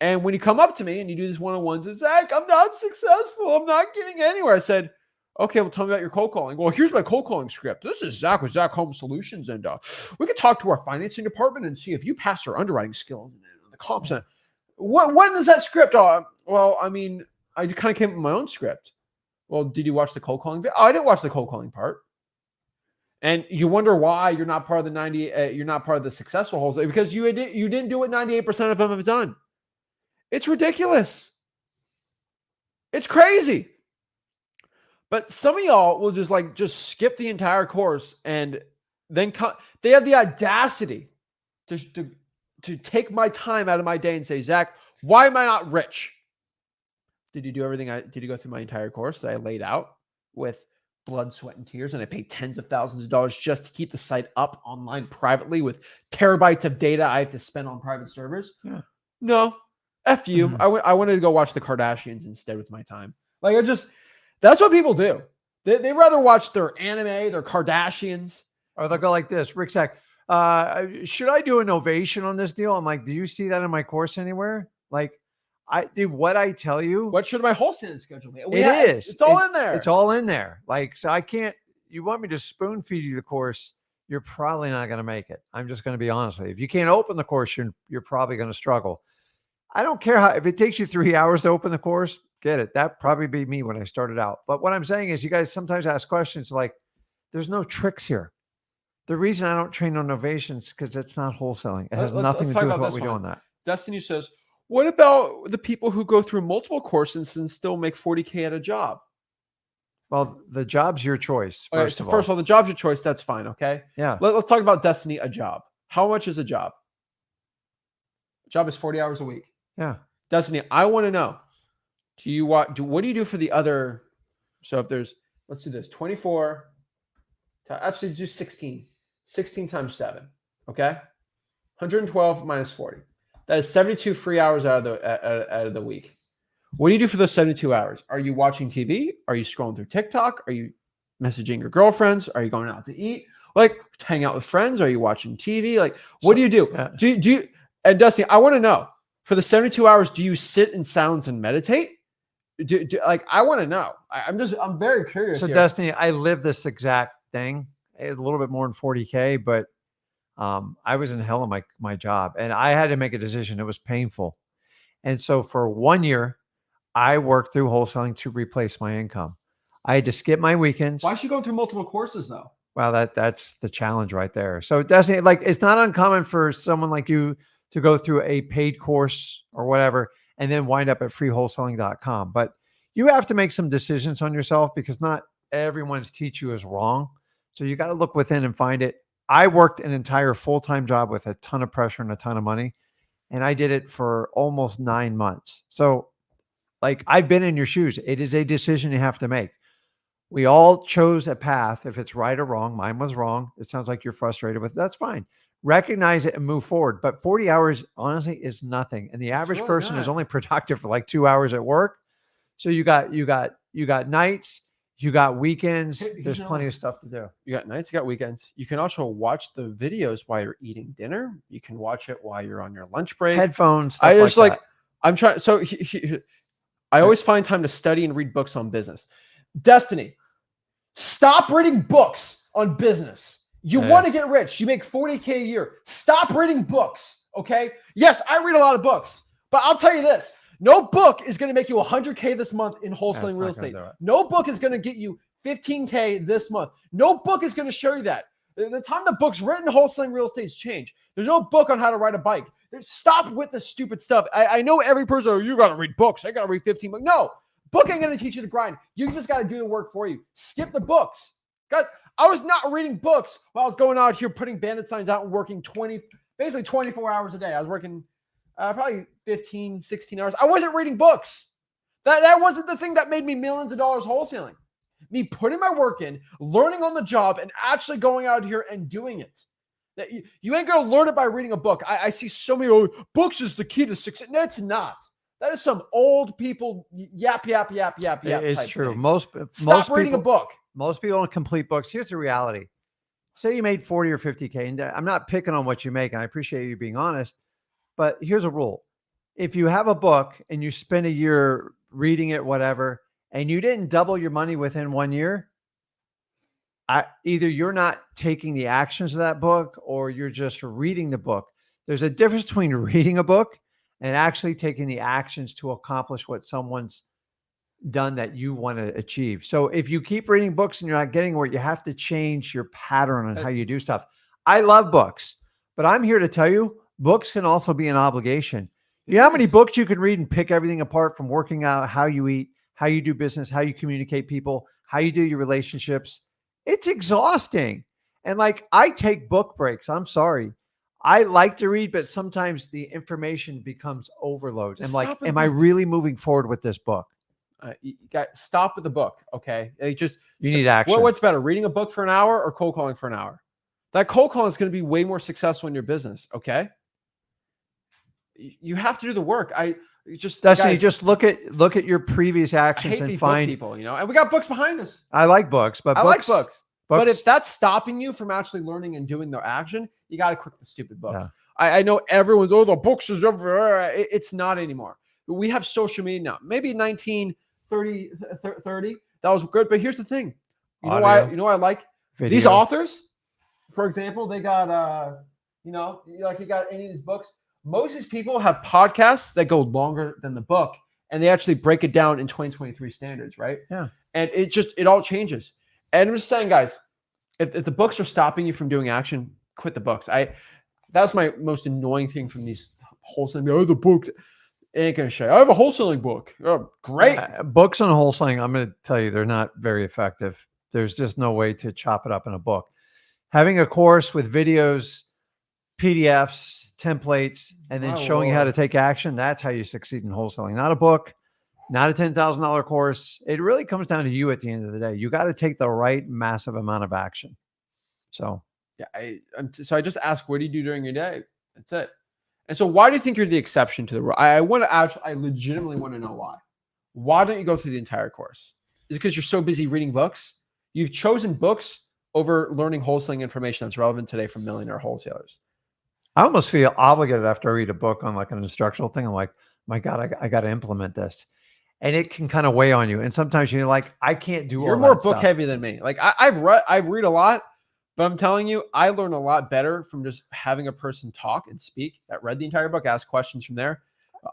And when you come up to me and you do these one-on-ones, it's Zach, I'm not successful. I'm not getting anywhere. I said, okay, well, tell me about your cold calling. Well, here's my cold calling script. This is Zach with Zach Home Solutions. And we could talk to our financing department and see if you pass our underwriting skills and the comp center. When is that script? Well, I mean, I kind of came up with my own script. Well, did you watch the cold calling video? Oh, I didn't watch the cold calling part. And you wonder why you're not part of the 90. You're not part of the successful wholesale because you didn't do what 98% of them have done. It's ridiculous. It's crazy. But some of y'all will just skip the entire course and then they have the audacity to take my time out of my day and say, Zach, why am I not rich? Did you do everything? Did you go through my entire course that I laid out with blood, sweat, and tears? And I paid tens of thousands of dollars just to keep the site up online privately with terabytes of data I have to spend on private servers. Yeah. No, F you. Mm-hmm. I wanted to go watch the Kardashians instead with my time. That's what people do. They rather watch their anime, their Kardashians. Or they'll go like this, Rick Zach, should I do an ovation on this deal? I'm like, do you see that in my course anywhere? Like, what I tell you. What should my wholesaling schedule be? It's all in there. It's all in there. Like, so I can't, you want me to spoon feed you the course, you're probably not going to make it. I'm just going to be honest with you. If you can't open the course, you're probably going to struggle. I don't care if it takes you 3 hours to open the course, get it. That'd probably be me when I started out. But what I'm saying is you guys sometimes ask questions like, there's no tricks here. The reason I don't train on novations because it's not wholesaling. It has nothing to do with what we do on that. Destiny says, what about the people who go through multiple courses and still make 40K at a job? Well, the job's your choice. First of all, the job's your choice. That's fine. Okay. Yeah. Let's talk about Destiny, a job. How much is a job? A job is 40 hours a week. Yeah. Destiny, I want to know, what do you do for the other? So if there's, let's do this, 24, actually do 16 times 7. Okay. 112 minus 40. That is 72 free hours out of the week. What do you do for those 72 hours? Are you watching TV? Are you scrolling through TikTok? Are you messaging your girlfriends? Are you going out to eat? Like, hang out with friends? Are you watching TV? Like, what do you do? Do you, and Destiny, I want to know, for the 72 hours, do you sit in silence and meditate? I want to know. I'm very curious. So here. Destiny, I live this exact thing. It's a little bit more than 40K, but I was in hell in my job and I had to make a decision. It was painful. And so for 1 year, I worked through wholesaling to replace my income. I had to skip my weekends. Why is she going through multiple courses though? Well, that's the challenge right there. So Destiny, like, it's not uncommon for someone like you to go through a paid course or whatever, and then wind up at freewholesaling.com. But you have to make some decisions on yourself because not everyone's teach you is wrong. So you got to look within and find it. I worked an entire full-time job with a ton of pressure and a ton of money, and I did it for almost 9 months. So like, I've been in your shoes. It is a decision you have to make. We all chose a path. If it's right or wrong, mine was wrong. It sounds like you're frustrated with it. That's fine. Recognize it and move forward. But 40 hours, honestly, is nothing. And the average person is only productive for like 2 hours at work. So you got nights, you got weekends. There's plenty of stuff to do. You got nights, you got weekends. You can also watch the videos while you're eating dinner. You can watch it while you're on your lunch break. Headphones, stuff I'm trying. So I always find time to study and read books on business. Destiny, stop reading books on business. You want to get rich. You make 40K a year. Stop reading books. Okay. Yes, I read a lot of books, but I'll tell you this. No book is going to make you 100K this month in wholesaling real estate. No book is going to get you 15K this month. No book is going to show you that. The time the book's written, wholesaling real estate's changed. There's no book on how to ride a bike. Stop with the stupid stuff. I know every person, oh, you got to read books. I got to read 15 books. No, book ain't going to teach you the grind. You just got to do the work for you. Skip the books. Guys, I was not reading books while I was going out here putting bandit signs out and working basically 24 hours a day. I was working probably 15, 16 hours. I wasn't reading books. That wasn't the thing that made me millions of dollars wholesaling. Me putting my work in, learning on the job, and actually going out here and doing it. That you ain't going to learn it by reading a book. I see so many, books is the key to success. No, it's not. That is some old people yap. It's true. Thing. Stop reading a book. Most people don't complete books. Here's the reality. Say you made 40 or 50K, and I'm not picking on what you make, and I appreciate you being honest, but here's a rule. If you have a book and you spend a year reading it, whatever, and you didn't double your money within 1 year, either you're not taking the actions of that book or you're just reading the book. There's a difference between reading a book and actually taking the actions to accomplish what someone's done that you want to achieve. So if you keep reading books and you're not getting where, you have to change your pattern on how you do stuff. I love books, but I'm here to tell you, books can also be an obligation. You know how many books you can read and pick everything apart, from working out, how you eat, how you do business, how you communicate people, how you do your relationships. It's exhausting. And like, I take book breaks. I'm sorry. I like to read, but sometimes the information becomes overload. And like, am I really moving forward with this book? You got stop with the book. Okay. You need action. What's better, reading a book for an hour or cold calling for an hour? That cold calling is going to be way more successful in your business. Okay. You have to do the work. Dustin, you just look at your previous actions and find people, and we got books behind us. I like books, but I like books. But if that's stopping you from actually learning and doing the action, you got to quit the stupid books. Yeah. I know everyone's, the books is everywhere. It's not anymore. We have social media now. Maybe 1930, that was good. But here's the thing. You know why I like video. These authors, for example, they got, you got any of these books. Most of these people have podcasts that go longer than the book, and they actually break it down in 2023 standards, right? Yeah. And it all changes. And I'm just saying, guys, if the books are stopping you from doing action, quit the books. That's my most annoying thing from these wholesaling. The book ain't gonna show. I have a wholesaling book. Oh, great. Books on wholesaling, I'm going to tell you, they're not very effective. There's just no way to chop it up in a book. Having a course with videos, PDFs, templates, and then showing you how to take action, that's how you succeed in wholesaling. Not a book, not a $10,000 course. It really comes down to you at the end of the day. You got to take the right massive amount of action. So, yeah, I just ask, what do you do during your day? That's it. And so why do you think you're the exception to the rule? I legitimately want to know why. Why don't you go through the entire course? Is it because you're so busy reading books? You've chosen books over learning wholesaling information that's relevant today from millionaire wholesalers. I almost feel obligated after I read a book on like an instructional thing. I'm like, my God, I got to implement this. And it can kind of weigh on you. And sometimes you're like, I can't do all that. You're more book heavy than me. Like I've read a lot, but I'm telling you, I learn a lot better from just having a person talk and speak that read the entire book, ask questions from there.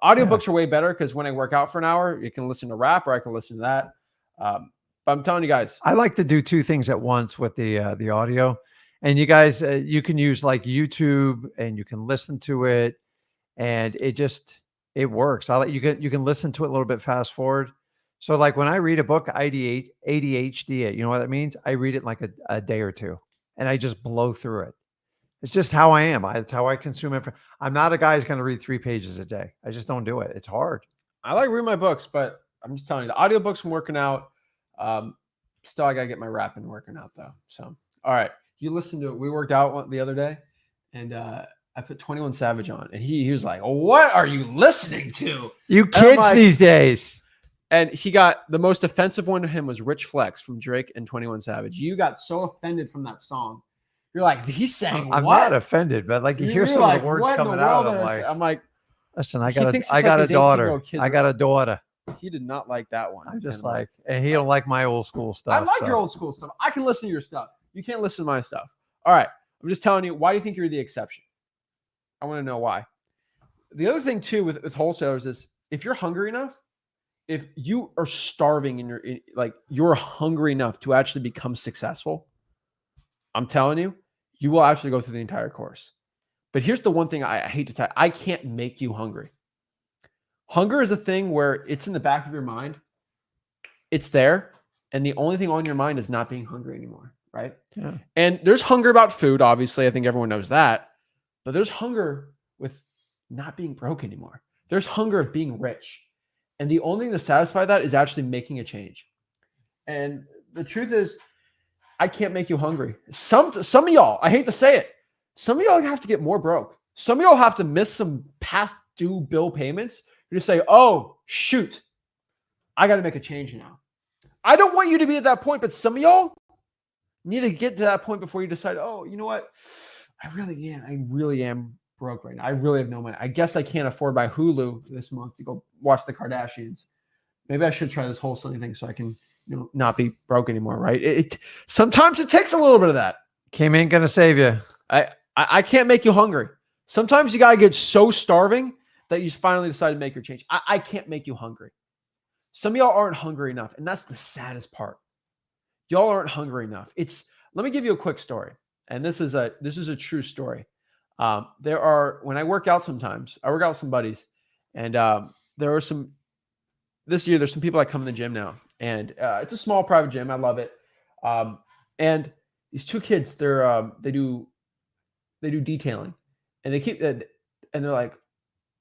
Audiobooks are way better because when I work out for an hour, you can listen to rap or I can listen to that. But I'm telling you guys, I like to do two things at once with the audio. And you guys, you can use like YouTube and you can listen to it, and it works. You can listen to it a little bit fast forward. So like when I read a book, ADHD it. You know what that means? I read it in like a day or two, and I just blow through it. It's just how I am. It's how I consume it. I'm not a guy who's going to read 3 pages a day. I just don't do it. It's hard. I like reading my books, but I'm just telling you, the audiobooks I'm working out. Still, I got to get my rapping working out though. So, all right. You listened to it. We worked out the other day, and I put 21 Savage on, and he was like, "What are you listening to? You kids these days." And he got the most offensive one to him was Rich Flex from Drake and 21 Savage. You got so offended from that song. You're like, he's saying I'm what? not offended, but like you hear some of the words coming out. I'm like, listen, I got a daughter. I got a daughter. He did not like that one. I'm just like, and he don't like my old school stuff. I like your old school stuff. I can listen to your stuff. You can't listen to my stuff. All right. I'm just telling you, why do you think you're the exception? I want to know why. The other thing too with wholesalers is if you're hungry enough, if you are starving and you're hungry enough to actually become successful, I'm telling you, you will actually go through the entire course. But here's the one thing I hate to tell you. I can't make you hungry. Hunger is a thing where it's in the back of your mind. It's there. And the only thing on your mind is not being hungry anymore. Right. Yeah. And there's hunger about food. Obviously, I think everyone knows that. But there's hunger with not being broke anymore. There's hunger of being rich. And the only thing to satisfy that is actually making a change. And the truth is, I can't make you hungry. Some of y'all, I hate to say it, some of y'all have to get more broke. Some of y'all have to miss some past due bill payments. You just say, oh, shoot, I got to make a change now. I don't want you to be at that point, but some of y'all need to get to that point before you decide, oh, you know what? I really am broke right now. I really have no money. I guess I can't afford my Hulu this month to go watch the Kardashians. Maybe I should try this wholesaling thing so I can, not be broke anymore, right? Sometimes it takes a little bit of that. Kim ain't gonna save you. I can't make you hungry. Sometimes you gotta get so starving that you finally decide to make your change. I can't make you hungry. some of y'all aren't hungry enough. And that's the saddest part. Y'all aren't hungry enough. Let me give you a quick story. And this is a true story. When I work out sometimes, I work out with some buddies, and there are this year, there's some people that come in the gym now, and it's a small private gym. I love it. And these two kids, they do detailing, and they're like,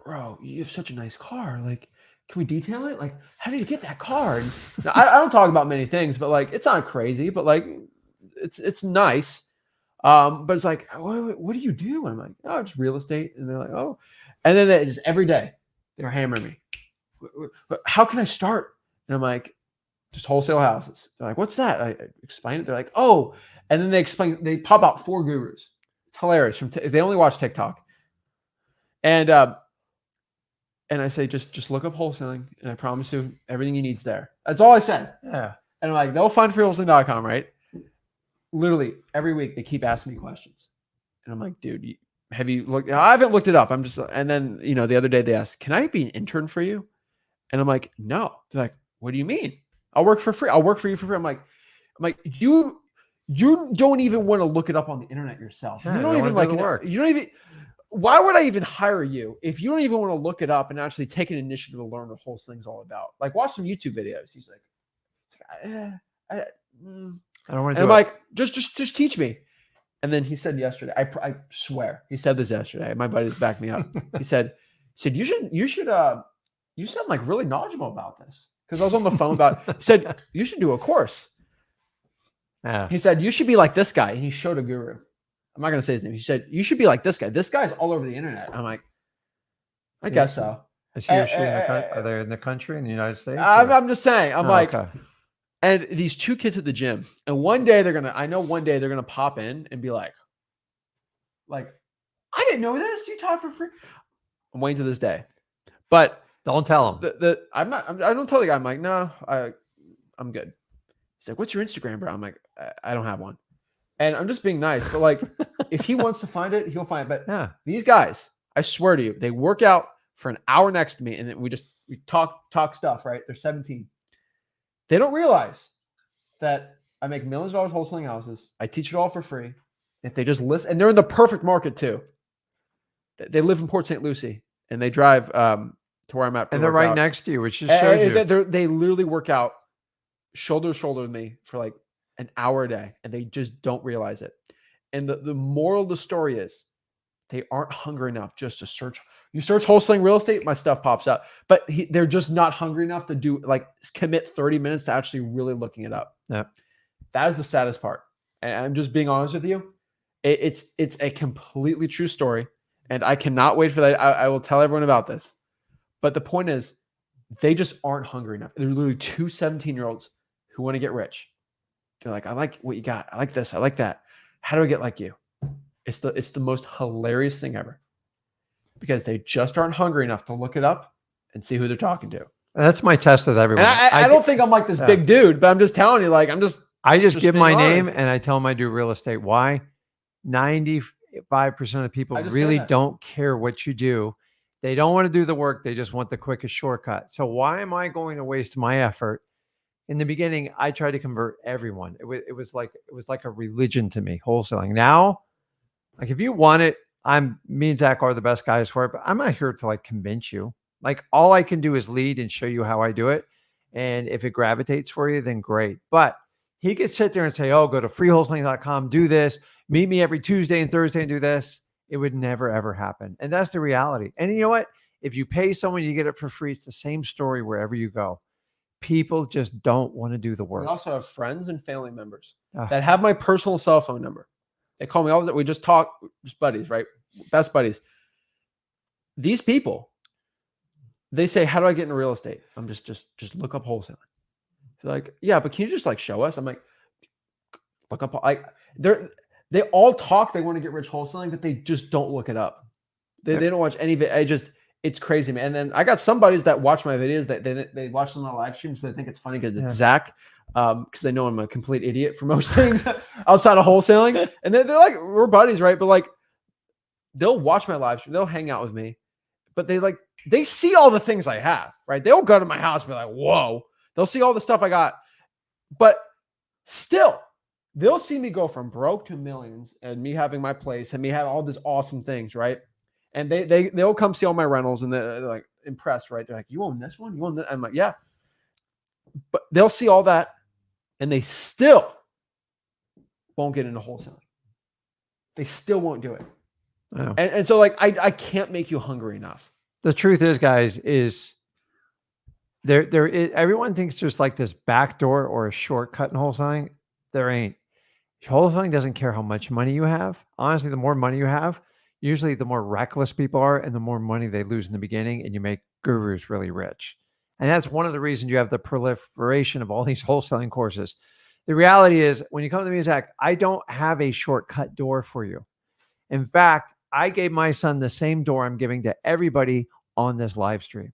bro, you have such a nice car. Like, can we detail it? Like, how did you get that car? And I don't talk about many things, but like, it's not crazy, but like, it's nice. But it's like, what do you do? And I'm like, oh, just real estate. And they're like, oh, and then just every day they're hammering me. How can I start? And I'm like, just wholesale houses. They're like, what's that? I explain it. They're like, oh, and then they pop out 4 gurus. It's hilarious. They only watch TikTok. And I say, just look up wholesaling, and I promise you everything you need's there. That's all I said. Yeah. And I'm like, they'll find freewholesaling.com, right? Literally every week they keep asking me questions. And I'm like, dude, have you looked? I haven't looked it up. And then, the other day they asked, can I be an intern for you? And I'm like, no. They're like, what do you mean? I'll work for free. I'll work for you for free. I'm like, you don't even want to look it up on the internet yourself. Yeah, you don't even work. You don't even, why would I even hire you if you don't even want to look it up and actually take an initiative to learn what wholesaling's all about? Like, watch some YouTube videos. He's like, I don't want to. And I'm like, just teach me. And then he said yesterday, I swear, he said this yesterday. My buddies backed me up. He said, you sound like really knowledgeable about this. Because I was on the phone he said, you should do a course. Yeah. He said, you should be like this guy. And he showed a guru. I'm not going to say his name. He said, you should be like this guy. This guy's all over the internet. I'm like, I guess so. Is he or she are they in the country, in the United States? I'm just saying. I'm like, okay. And these 2 kids at the gym, and one day they're gonna pop in and be like, I didn't know this. You taught for free. I'm waiting to this day, but don't tell them. I don't tell the guy. I'm like, no, I'm good. He's like, what's your Instagram, bro? I'm like, I don't have one, and I'm just being nice. But like, if he wants to find it, he'll find it. But yeah, these guys, I swear to you, they work out for an hour next to me, and then we talk stuff. Right? They're 17. They don't realize that I make millions of dollars wholesaling houses. I teach it all for free. If they just listen, and they're in the perfect market too. They live in Port St. Lucie, and they drive to where I'm at. And they're right next to you, which just shows you. They literally work out shoulder to shoulder with me for like an hour a day, and they just don't realize it. And the moral of the story is they aren't hungry enough just to search. You search wholesaling real estate, my stuff pops up. But they're just not hungry enough to commit 30 minutes to actually really looking it up. Yeah. That is the saddest part. And I'm just being honest with you. It's a completely true story. And I cannot wait for that. I will tell everyone about this. But the point is, they just aren't hungry enough. They're literally 2 17-year-olds who want to get rich. They're like, I like what you got. I like this. I like that. How do I get like you? It's the most hilarious thing ever. Because they just aren't hungry enough to look it up and see who they're talking to. And that's my test with everyone. And I don't think I'm like this big dude, but I'm just telling you, I just give my name and I tell them I do real estate. Why? 95% of the people really don't care what you do. They don't want to do the work. They just want the quickest shortcut. So why am I going to waste my effort? In the beginning, I tried to convert everyone. It was like a religion to me, wholesaling. Now, like if you want it, me and Zach are the best guys for it, but I'm not here to convince you. Like all I can do is lead and show you how I do it. And if it gravitates for you, then great. But he could sit there and say, oh, go to freewholesaling.com, do this, meet me every Tuesday and Thursday and do this. It would never, ever happen. And that's the reality. And you know what? If you pay someone, you get it for free. It's the same story wherever you go. People just don't want to do the work. We also have friends and family members that have my personal cell phone number. They call me all the time. We just talk, just buddies, right? Best buddies. These people, they say, how do I get into real estate? I'm just look up wholesaling. They're like, yeah, but can you just show us? I'm like, look up. They all talk. They want to get rich wholesaling, but they just don't look it up. They don't watch any of it. It's crazy, man. And then I got some buddies that watch my videos. They watch them on live streams. So they think it's funny because it's Zach. Because they know I'm a complete idiot for most things outside of wholesaling. And they're like, we're buddies, right? But they'll watch my live stream. They'll hang out with me. But they they see all the things I have, right? They'll go to my house and be like, whoa. They'll see all the stuff I got. But still, they'll see me go from broke to millions and me having my place and me having all these awesome things, right? And they'll come see all my rentals and they're like impressed, right? They're like, you own this one? You own that? I'm like, yeah. But they'll see all that and they still won't get into wholesaling. They still won't do it. And so like, I can't make you hungry enough. The truth is, guys, is everyone thinks there's like this back door or a shortcut in wholesaling. There ain't. Wholesaling doesn't care how much money you have. Honestly, the more money you have, usually the more reckless people are and the more money they lose in the beginning, and you make gurus really rich. And that's one of the reasons you have the proliferation of all these wholesaling courses. The reality is, when you come to me, Zach, I don't have a shortcut door for you. In fact, I gave my son the same door I'm giving to everybody on this live stream.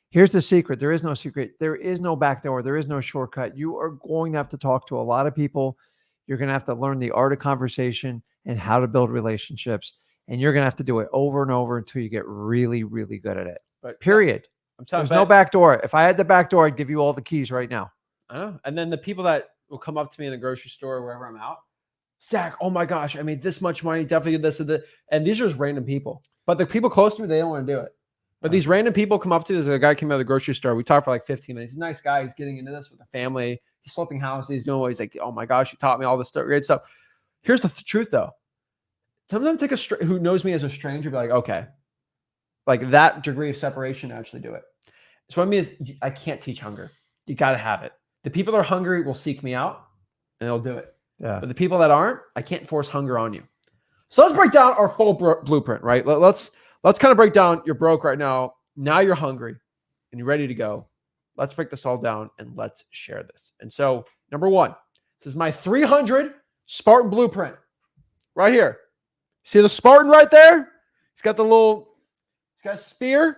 Here's the secret. There is no secret. There is no back door. There is no shortcut. You are going to have to talk to a lot of people. You're going to have to learn the art of conversation and how to build relationships. And you're going to have to do it over and over until you get really, really good at it. But period. There's no back door. If I had the back door, I'd give you all the keys right now. I know. And then the people that will come up to me in the grocery store or wherever I'm out, Zach, oh my gosh, I made this much money, definitely did this and that. And these are just random people. But the people close to me, they don't want to do it. But these random people come up to me. There's a guy came out of the grocery store. We talked for like 15 minutes. He's a nice guy. He's getting into this with a family. He's flipping houses. He's doing what he's like, oh my gosh, you taught me all this stuff, great stuff. Here's the truth though. Sometimes take who knows me as a stranger, be like, okay, like that degree of separation to actually do it. So what I mean is I can't teach hunger. You got to have it. The people that are hungry will seek me out and they'll do it. Yeah. But the people that aren't, I can't force hunger on you. So let's break down our full blueprint, right? Let's kind of break down. You're broke right now. Now you're hungry and you're ready to go. Let's break this all down and let's share this. And so number one, this is my 300 Spartan Blueprint right here. See the Spartan right there? He's got a spear.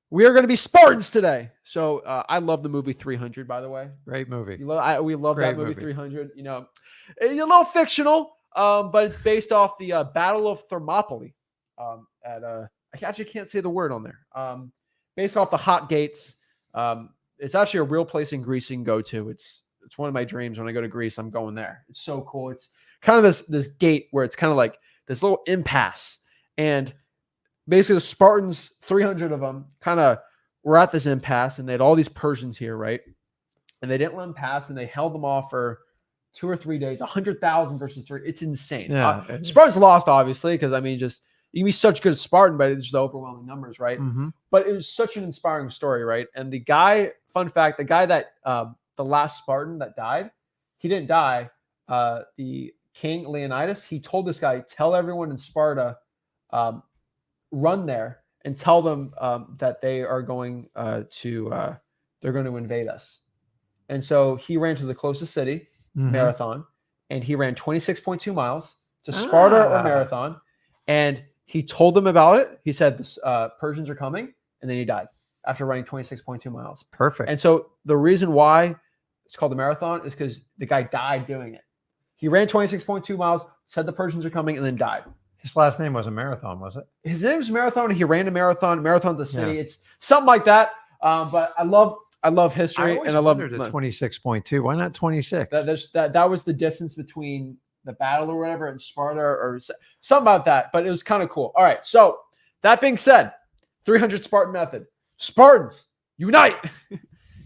We are going to be Spartans today. So I love the movie 300, by the way. Great movie. We love Great that movie 300. You know, it's a little fictional, but it's based off the Battle of Thermopylae. I actually can't say the word on there. Based off the hot gates. It's actually a real place in Greece you can go to. It's one of my dreams. When I go to Greece, I'm going there. It's so cool. It's kind of this gate where it's kind of like this little impasse, and basically the Spartans, 300 of them, kind of were at this impasse, and they had all these Persians here, right? And they didn't let them pass, and they held them off for 2 or 3 days. 100,000 versus 3. It's insane. Yeah. Spartans lost, obviously, because I mean, just you can be such good Spartan, but it's just overwhelming numbers, right? Mm-hmm. But it was such an inspiring story, right? And the guy, fun fact, the guy that the last Spartan that died, he didn't die. The king Leonidas, he told this guy, tell everyone in Sparta, run there and tell them that they are going they're going to invade us. And so he ran to the closest city, Marathon, and he ran 26.2 miles to Sparta or Marathon, and he told them about it. He said, the Persians are coming, and then he died after running 26.2 miles. Perfect. And so the reason why it's called the marathon is because the guy died doing it. He ran 26.2 miles, said the Persians are coming, and then died. His last name was a Marathon, was it? His name was Marathon, and he ran a marathon. Marathon's a city. Yeah. It's something like that. But I love history, and I love the 26.2. Why not 26? That was the distance between the battle or whatever in Sparta or something about that. But it was kind of cool. All right. So that being said, 300 Spartan method. Spartans unite.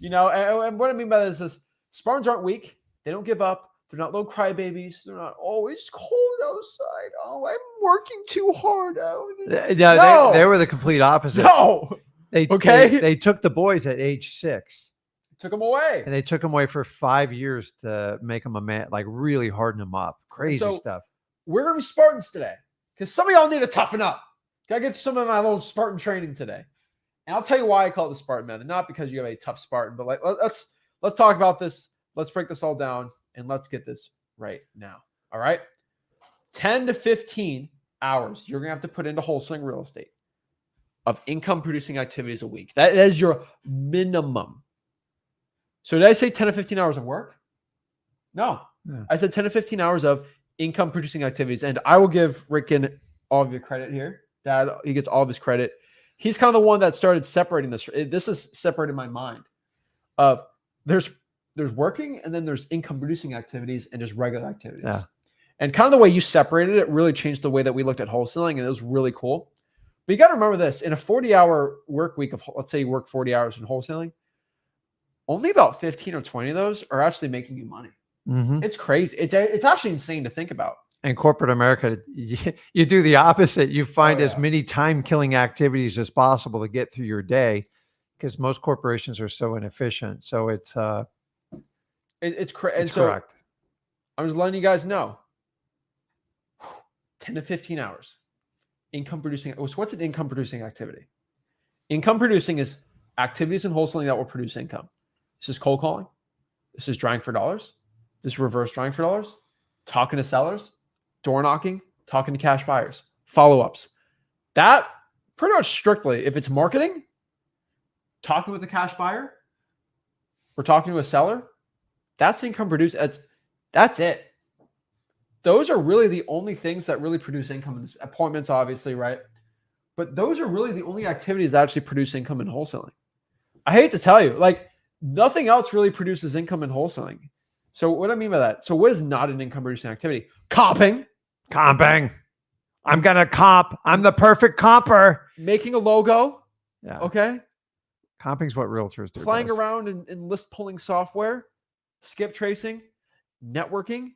You know, and what I mean by this is Spartans aren't weak. They don't give up. They're not little crybabies. They're not always cold outside. Oh, I'm working too hard. No. They were the complete opposite. No. They took the boys at age 6. Took them away. And they took them away for 5 years to make them a man, like really harden them up. Crazy stuff. We're going to be Spartans today because some of y'all need to toughen up. Got to get some of my little Spartan training today. And I'll tell you why I call it the Spartan method. Not because you have a tough Spartan, but like let's talk about this. Let's break this all down and let's get this right now. All right. 10 to 15 hours you're going to have to put into wholesaling real estate of income producing activities a week. That is your minimum. So did I say 10 to 15 hours of work? No. Yeah. I said 10 to 15 hours of income producing activities. And I will give Rick Ginn all of your credit here. Dad, he gets all of his credit. he's kind of the one that started separating this. This is separated my mind of there's working and then there's income producing activities and just regular activities. Yeah. And kind of the way you separated it really changed the way that we looked at wholesaling, and it was really cool. But you got to remember this: in a 40-hour work week of, let's say you work 40 hours in wholesaling, only about 15 or 20 of those are actually making you money. It's crazy. It's actually insane to think about. In corporate America, you do the opposite. You find as many time-killing activities as possible to get through your day, because most corporations are so inefficient. So it's correct. I'm just letting you guys know. 10 to 15 hours. Income producing. What's an income producing activity? Income producing is activities in wholesaling that will produce income. This is cold calling. This is drawing for dollars. This is reverse drawing for dollars. Talking to sellers. Door knocking. Talking to cash buyers. Follow-ups. That pretty much strictly, if it's marketing, talking with a cash buyer, or talking to a seller, that's income produced. That's it. Those are really the only things that really produce income. In this, appointments, obviously, right? But those are really the only activities that actually produce income in wholesaling. I hate to tell you, like nothing else really produces income in wholesaling. So what do I mean by that? So what is not an income producing activity? Comping. I'm going to comp. I'm the perfect comper. Making a logo. Yeah. Okay. Comping is what realtors do. Playing around in list pulling software, skip tracing, networking.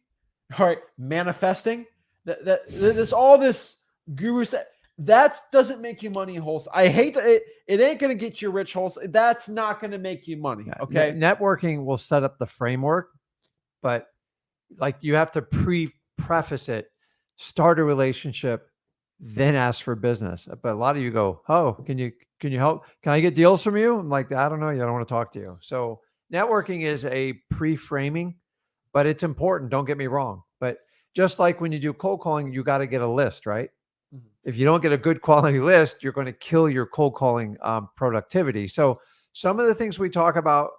All right, manifesting. This all this guru stuff. That doesn't make you money in wholesale. I hate it. It ain't gonna get you rich wholesale. That's not gonna make you money. Okay. Networking will set up the framework, but like you have to preface it, start a relationship, then ask for business. But a lot of you go, oh, can you help? Can I get deals from you? I'm like, I don't know. I don't want to talk to you. So networking is a pre-framing. But it's important. Don't get me wrong. But just like when you do cold calling, you got to get a list, right? Mm-hmm. If you don't get a good quality list, you're going to kill your cold calling productivity. So some of the things we talk about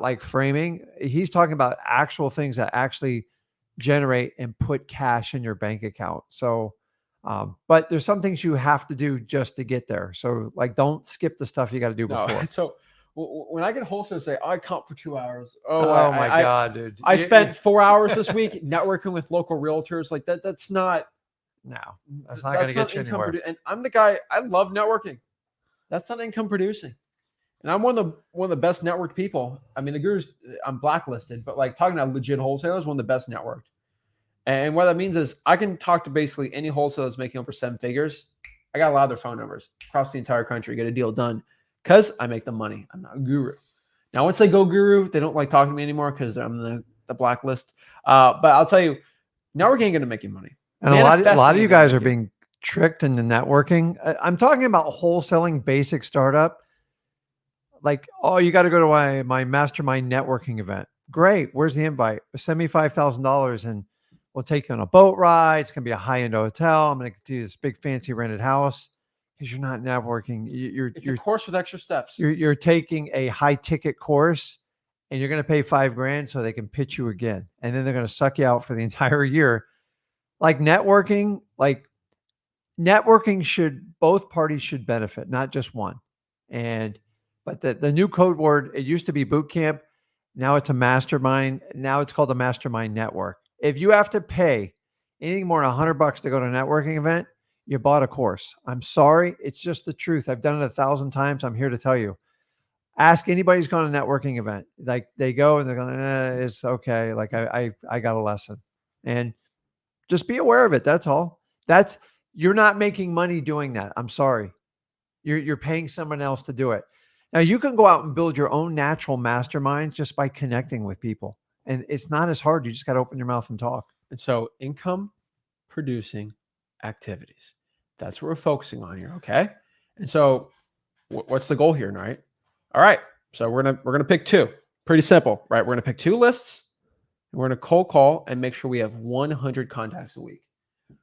like framing. He's talking about actual things that actually generate and put cash in your bank account. So, but there's some things you have to do just to get there. So like, don't skip the stuff you got to do before. So when I get wholesale, say I comp for 2 hours. Oh my God, dude! I spent 4 hours this week networking with local realtors. Like that. That's not. No, that's not going to get you anywhere. And I'm the guy. I love networking. That's not income producing. And I'm one of the best networked people. I mean, the gurus. I'm blacklisted, but like talking about legit wholesalers, one of the best networked. And what that means is I can talk to basically any wholesaler that's making over 7 figures. I got a lot of their phone numbers across the entire country. Get a deal done. Because I make the money. I'm not a guru. Now, once they go guru, they don't like talking to me anymore because I'm the blacklist. But I'll tell you, networking ain't going to make you money. And a lot of you guys are being tricked into networking. I'm talking about wholesaling basic startup. Like, oh, you got to go to my mastermind networking event. Great. Where's the invite? Send me $5,000 and we'll take you on a boat ride. It's going to be a high-end hotel. I'm going to do you this big fancy rented house. Because you're not networking. It's a course with extra steps. You're taking a high ticket course and you're going to pay $5,000 so they can pitch you again. And then they're going to suck you out for the entire year. Like networking both parties should benefit, not just one. But the new code word, it used to be boot camp. Now it's a mastermind. Now it's called a mastermind network. If you have to pay anything more than $100 to go to a networking event, you bought a course. I'm sorry. It's just the truth. I've done it 1,000 times. I'm here to tell you. Ask anybody who's gone to a networking event. Like they go and they're going, it's okay. Like I got a lesson. And just be aware of it. That's all. You're not making money doing that. I'm sorry. You're paying someone else to do it. Now you can go out and build your own natural masterminds just by connecting with people. And it's not as hard. You just got to open your mouth and talk. And so income producing activities. That's what we're focusing on here, okay? And so what's the goal here, right? All right. So we're gonna pick 2. Pretty simple, right? We're gonna pick 2 lists. And we're gonna cold call and make sure we have 100 contacts a week.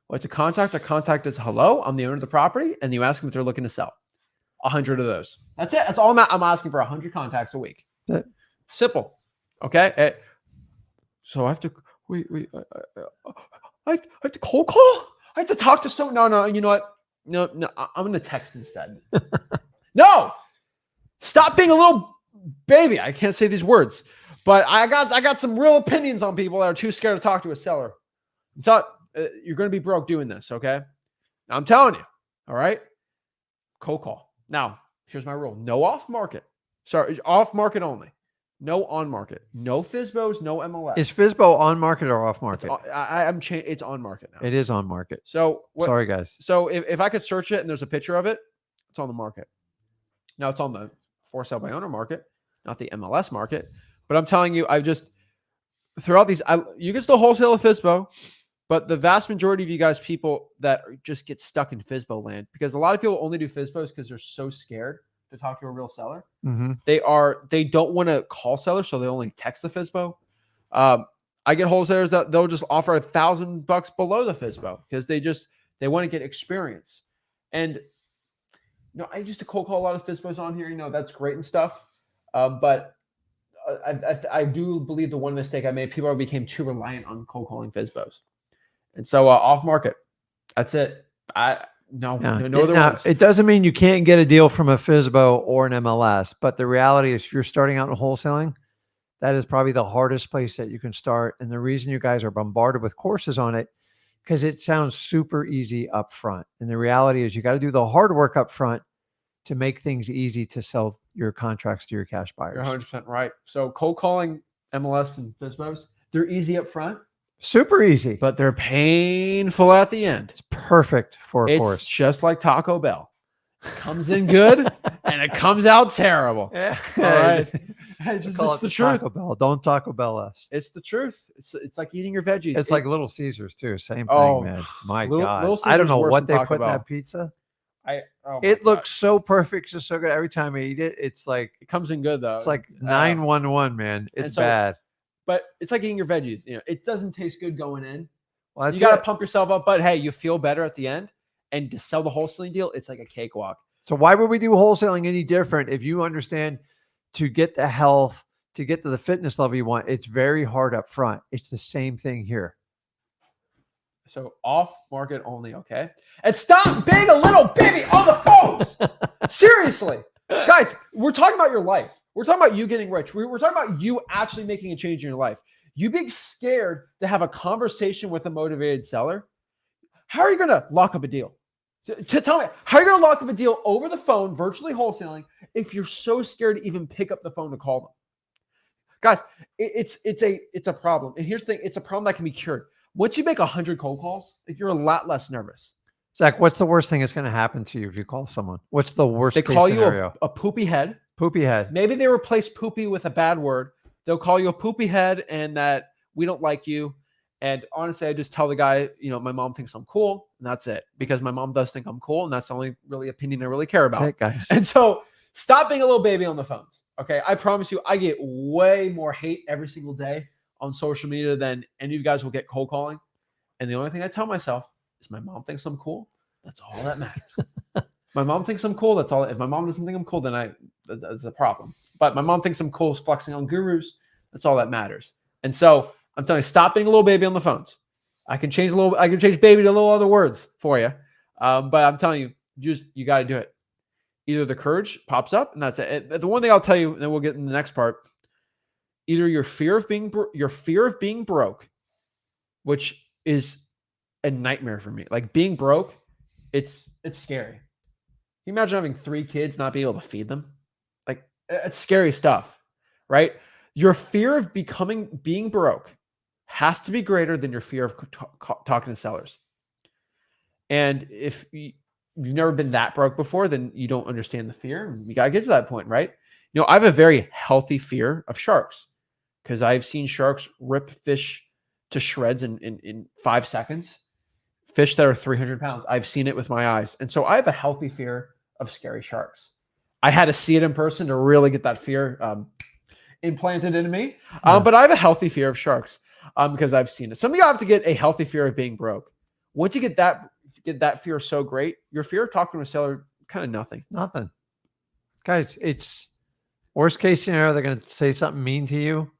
What's a contact? A contact is hello, I'm the owner of the property, and you ask them if they're looking to sell. 100 of those. That's it. That's all I'm asking for. 100 contacts a week. Simple. Okay. So I have to I have to cold call. I have to talk to someone. No. You know what? No, I'm going to text instead. No, stop being a little baby. I can't say these words, but I got some real opinions on people that are too scared to talk to a seller. You're going to be broke doing this, okay? Now, I'm telling you, all right? Cold call. Now, here's my rule. No off market. Sorry, off market only. No on market. No FSBOs, no MLS. Is FSBO on market or off market? It's on market now. It is on market. So sorry, guys. So if I could search it and there's a picture of it, it's on the market. Now it's on the for sale by owner market, not the MLS market. But I'm telling you, I've just throughout these, you can still wholesale a FSBO, but the vast majority of you guys, people that just get stuck in FSBO land, because a lot of people only do FSBOs because they're so scared to talk to a real seller. Mm-hmm. They don't want to call sellers, so they only text the FSBO. I get wholesalers that they'll just offer $1,000 below the FSBO because they want to get experience. And I used to cold call a lot of FSBOs on here. That's great and stuff. But I do believe the one mistake I made, people became too reliant on cold calling FSBOs. And so off market, that's it. No other ones. It doesn't mean you can't get a deal from a FSBO or an MLS, but the reality is if you're starting out in wholesaling, that is probably the hardest place that you can start. And the reason you guys are bombarded with courses on it, because it sounds super easy up front. And the reality is you got to do the hard work up front to make things easy to sell your contracts to your cash buyers. You're 100% right. So cold calling MLS and FSBOs, they're easy up front. Super easy. But they're painful at the end. It's perfect for a course. It's just like Taco Bell. It comes in good and it comes out terrible. Yeah. All right. It's the truth. Taco Bell. Don't Taco Bell us. It's the truth. It's like eating your veggies. It's like Little Caesars too. Same thing, man. My God. Little I don't know what they Taco put in Bell. that pizza. It looks so perfect, just so good. Every time I eat it, it's like it comes in good though. It's like 911, man. It's bad. But it's like eating your veggies. It doesn't taste good going in. Well, you got to pump yourself up, but hey, you feel better at the end. And to sell the wholesaling deal, it's like a cakewalk. So why would we do wholesaling any different? If you understand to get the health, to get to the fitness level you want, it's very hard up front. It's the same thing here. So off market only, okay? And stop being a little baby on the phones. Seriously. Guys, we're talking about your life. We're talking about you getting rich. We're talking about you actually making a change in your life. You being scared to have a conversation with a motivated seller. How are you going to lock up a deal? Tell me, how are you going to lock up a deal over the phone, virtually wholesaling, if you're so scared to even pick up the phone to call them? Guys, it's a problem. And here's the thing, it's a problem that can be cured. Once you make 100 cold calls, you're a lot less nervous. Zach, what's the worst thing that's going to happen to you if you call someone? What's the worst case scenario? They call you a poopy head. Poopy head. Maybe they replace poopy with a bad word. They'll call you a poopy head and that we don't like you. And honestly, I just tell the guy, my mom thinks I'm cool, and that's it. Because my mom does think I'm cool, and that's the only really opinion I really care about. That's it, guys. And so stop being a little baby on the phones. Okay. I promise you, I get way more hate every single day on social media than any of you guys will get cold calling. And the only thing I tell myself is my mom thinks I'm cool. That's all that matters. My mom thinks I'm cool. That's all. If my mom doesn't think I'm cool, then that's a problem. But my mom thinks I'm cool, flexing on gurus. That's all that matters. And so I'm telling you, stop being a little baby on the phones. I can change baby to little other words for you. But I'm telling you, you got to do it. Either the courage pops up, and that's it. The one thing I'll tell you, and then we'll get in the next part. Either your fear of being broke, which is a nightmare for me. Like being broke, it's scary. Can you imagine having 3 kids, not being able to feed them? Like it's scary stuff, right? Your fear of being broke has to be greater than your fear of talking to sellers. And if you've never been that broke before, then you don't understand the fear. You got to get to that point, right? I have a very healthy fear of sharks because I've seen sharks rip fish to shreds in 5 seconds. Fish that are 300 pounds. I've seen it with my eyes. And so I have a healthy fear of scary sharks. I had to see it in person to really get that fear implanted into me. But I have a healthy fear of sharks because I've seen it. Some of you have to get a healthy fear of being broke. Once you get that fear so great, your fear of talking to a seller, kind of nothing. Nothing. Guys, it's worst case scenario. They're going to say something mean to you,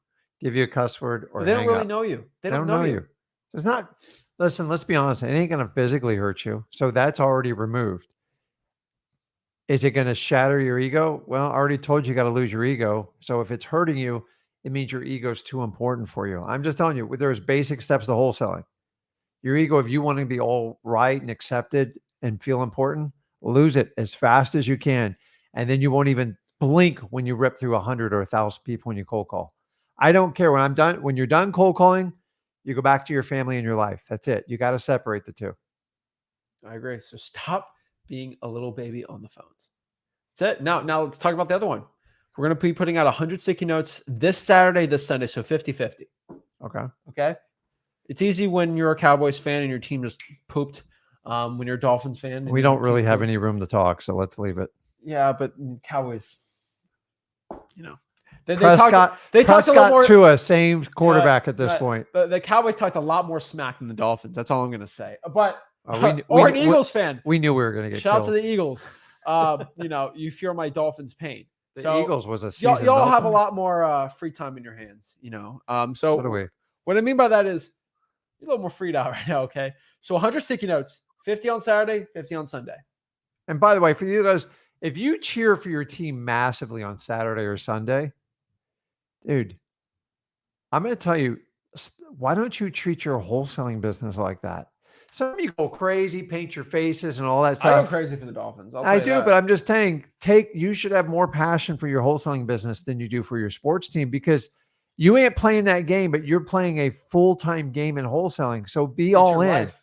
give you a cuss word, or but they don't really know you. They don't know you. It's not, listen, let's be honest. It ain't going to physically hurt you. So that's already removed. Is it going to shatter your ego? Well, I already told you, you got to lose your ego. So if it's hurting you, it means your ego is too important for you. I'm just telling you, there's basic steps to wholesaling. Your ego, if you want to be all right and accepted and feel important, lose it as fast as you can. And then you won't even blink when you rip through 100 or 1,000 people when you cold call. I don't care. When you're done cold calling, you go back to your family and your life. That's it. You got to separate the two. I agree. So stop being a little baby on the phones. That's it. Now let's talk about the other one. We're going to be putting out 100 sticky notes this Saturday, this Sunday. So 50-50. Okay. It's easy when you're a Cowboys fan and your team just pooped. When you're a Dolphins fan. We don't really have any room to talk, so let's leave it. Yeah, but Cowboys, they Prescott talked a lot more to a same quarterback at this point. The Cowboys talked a lot more smack than the Dolphins. That's all I'm going to say. But an Eagles fan. We knew we were going to get shout killed. Out to the Eagles. You feel my Dolphins' pain. The Eagles was a season. Y'all have a lot more free time in your hands. So do we. What I mean by that is you're a little more freed out right now. Okay, so 100 sticky notes, 50 on Saturday, 50 on Sunday. And by the way, for you guys, if you cheer for your team massively on Saturday or Sunday, dude, I'm going to tell you, why don't you treat your wholesaling business like that? Some of you go crazy, paint your faces and all that stuff. I go crazy for the Dolphins. I do, but I'm just saying, you should have more passion for your wholesaling business than you do for your sports team, because you ain't playing that game, but you're playing a full-time game in wholesaling. So be all in. Life.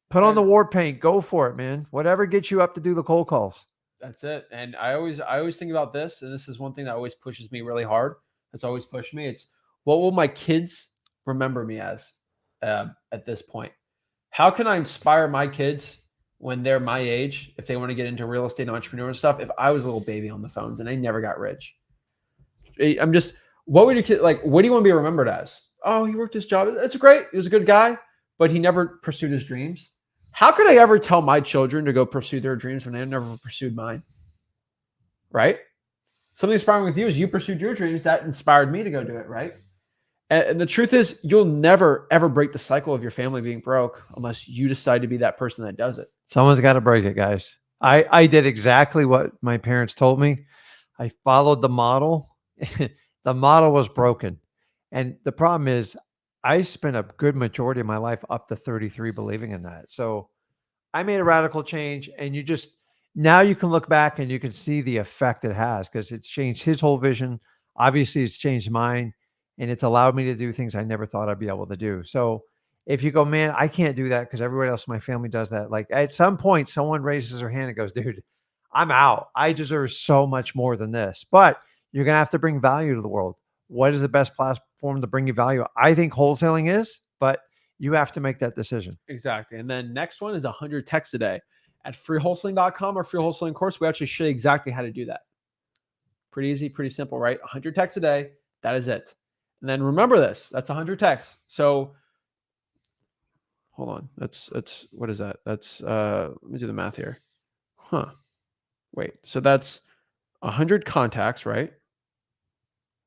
Put on the war paint. Go for it, man. Whatever gets you up to do the cold calls. That's it. And I always think about this, and this is one thing that always pushes me really hard. That's always pushed me. It's, what will my kids remember me as at this point? How can I inspire my kids when they're my age, if they want to get into real estate and entrepreneur stuff, if I was a little baby on the phones and I never got rich? What would your kid, like, what do you want to be remembered as? Oh, he worked his job. It's great. He was a good guy, but he never pursued his dreams. How could I ever tell my children to go pursue their dreams when they never pursued mine? Right? Something inspiring with you is you pursued your dreams. That inspired me to go do it, right? And the truth is, you'll never, ever break the cycle of your family being broke unless you decide to be that person that does it. Someone's got to break it, guys. I did exactly what my parents told me. I followed the model. The model was broken. And the problem is, I spent a good majority of my life up to 33 believing in that. So I made a radical change, and now you can look back and you can see the effect it has, because it's changed his whole vision. Obviously, it's changed mine, and it's allowed me to do things I never thought I'd be able to do. So if you go, man, I can't do that because everybody else in my family does that. Like, at some point, someone raises their hand and goes, dude, I'm out. I deserve so much more than this. But you're going to have to bring value to the world. What is the best platform to bring you value? I think wholesaling is, but you have to make that decision. Exactly. And then next one is 100 texts a day. At freewholesaling.com or free wholesaling course, we actually show you exactly how to do that. Pretty easy, pretty simple, right? 100 texts a day. That is it. And then remember this, that's 100 texts. So hold on. That's what is that? That's let me do the math here. Wait. So that's 100 contacts, right?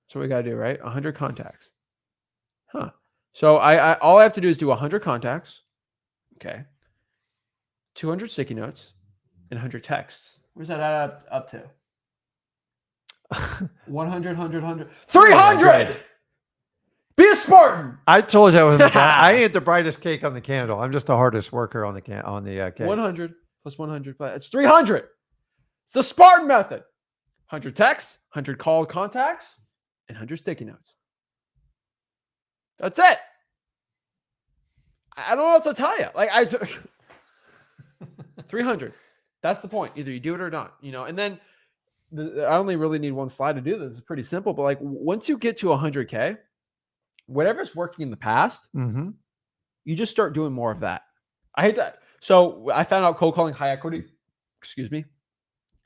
That's what we got to do, right? 100 contacts. So I all I have to do is do 100 contacts. Okay. 200 sticky notes and 100 texts. Where's that add up to? 100, 100, 300. Be a Spartan. I told you I wasn't. I ain't the brightest cake on the candle. I'm just the hardest worker on the cake. 100 plus 100 plus it's 300. It's the Spartan method. 100 texts, 100 called contacts, and 100 sticky notes. That's it. I don't know what else to tell you. Like 300. That's the point. Either you do it or not. And then I only really need one slide to do this. It's pretty simple. But like once you get to 100K, whatever's working in the past, you just start doing more of that. I hate that. So I found out cold calling high equity.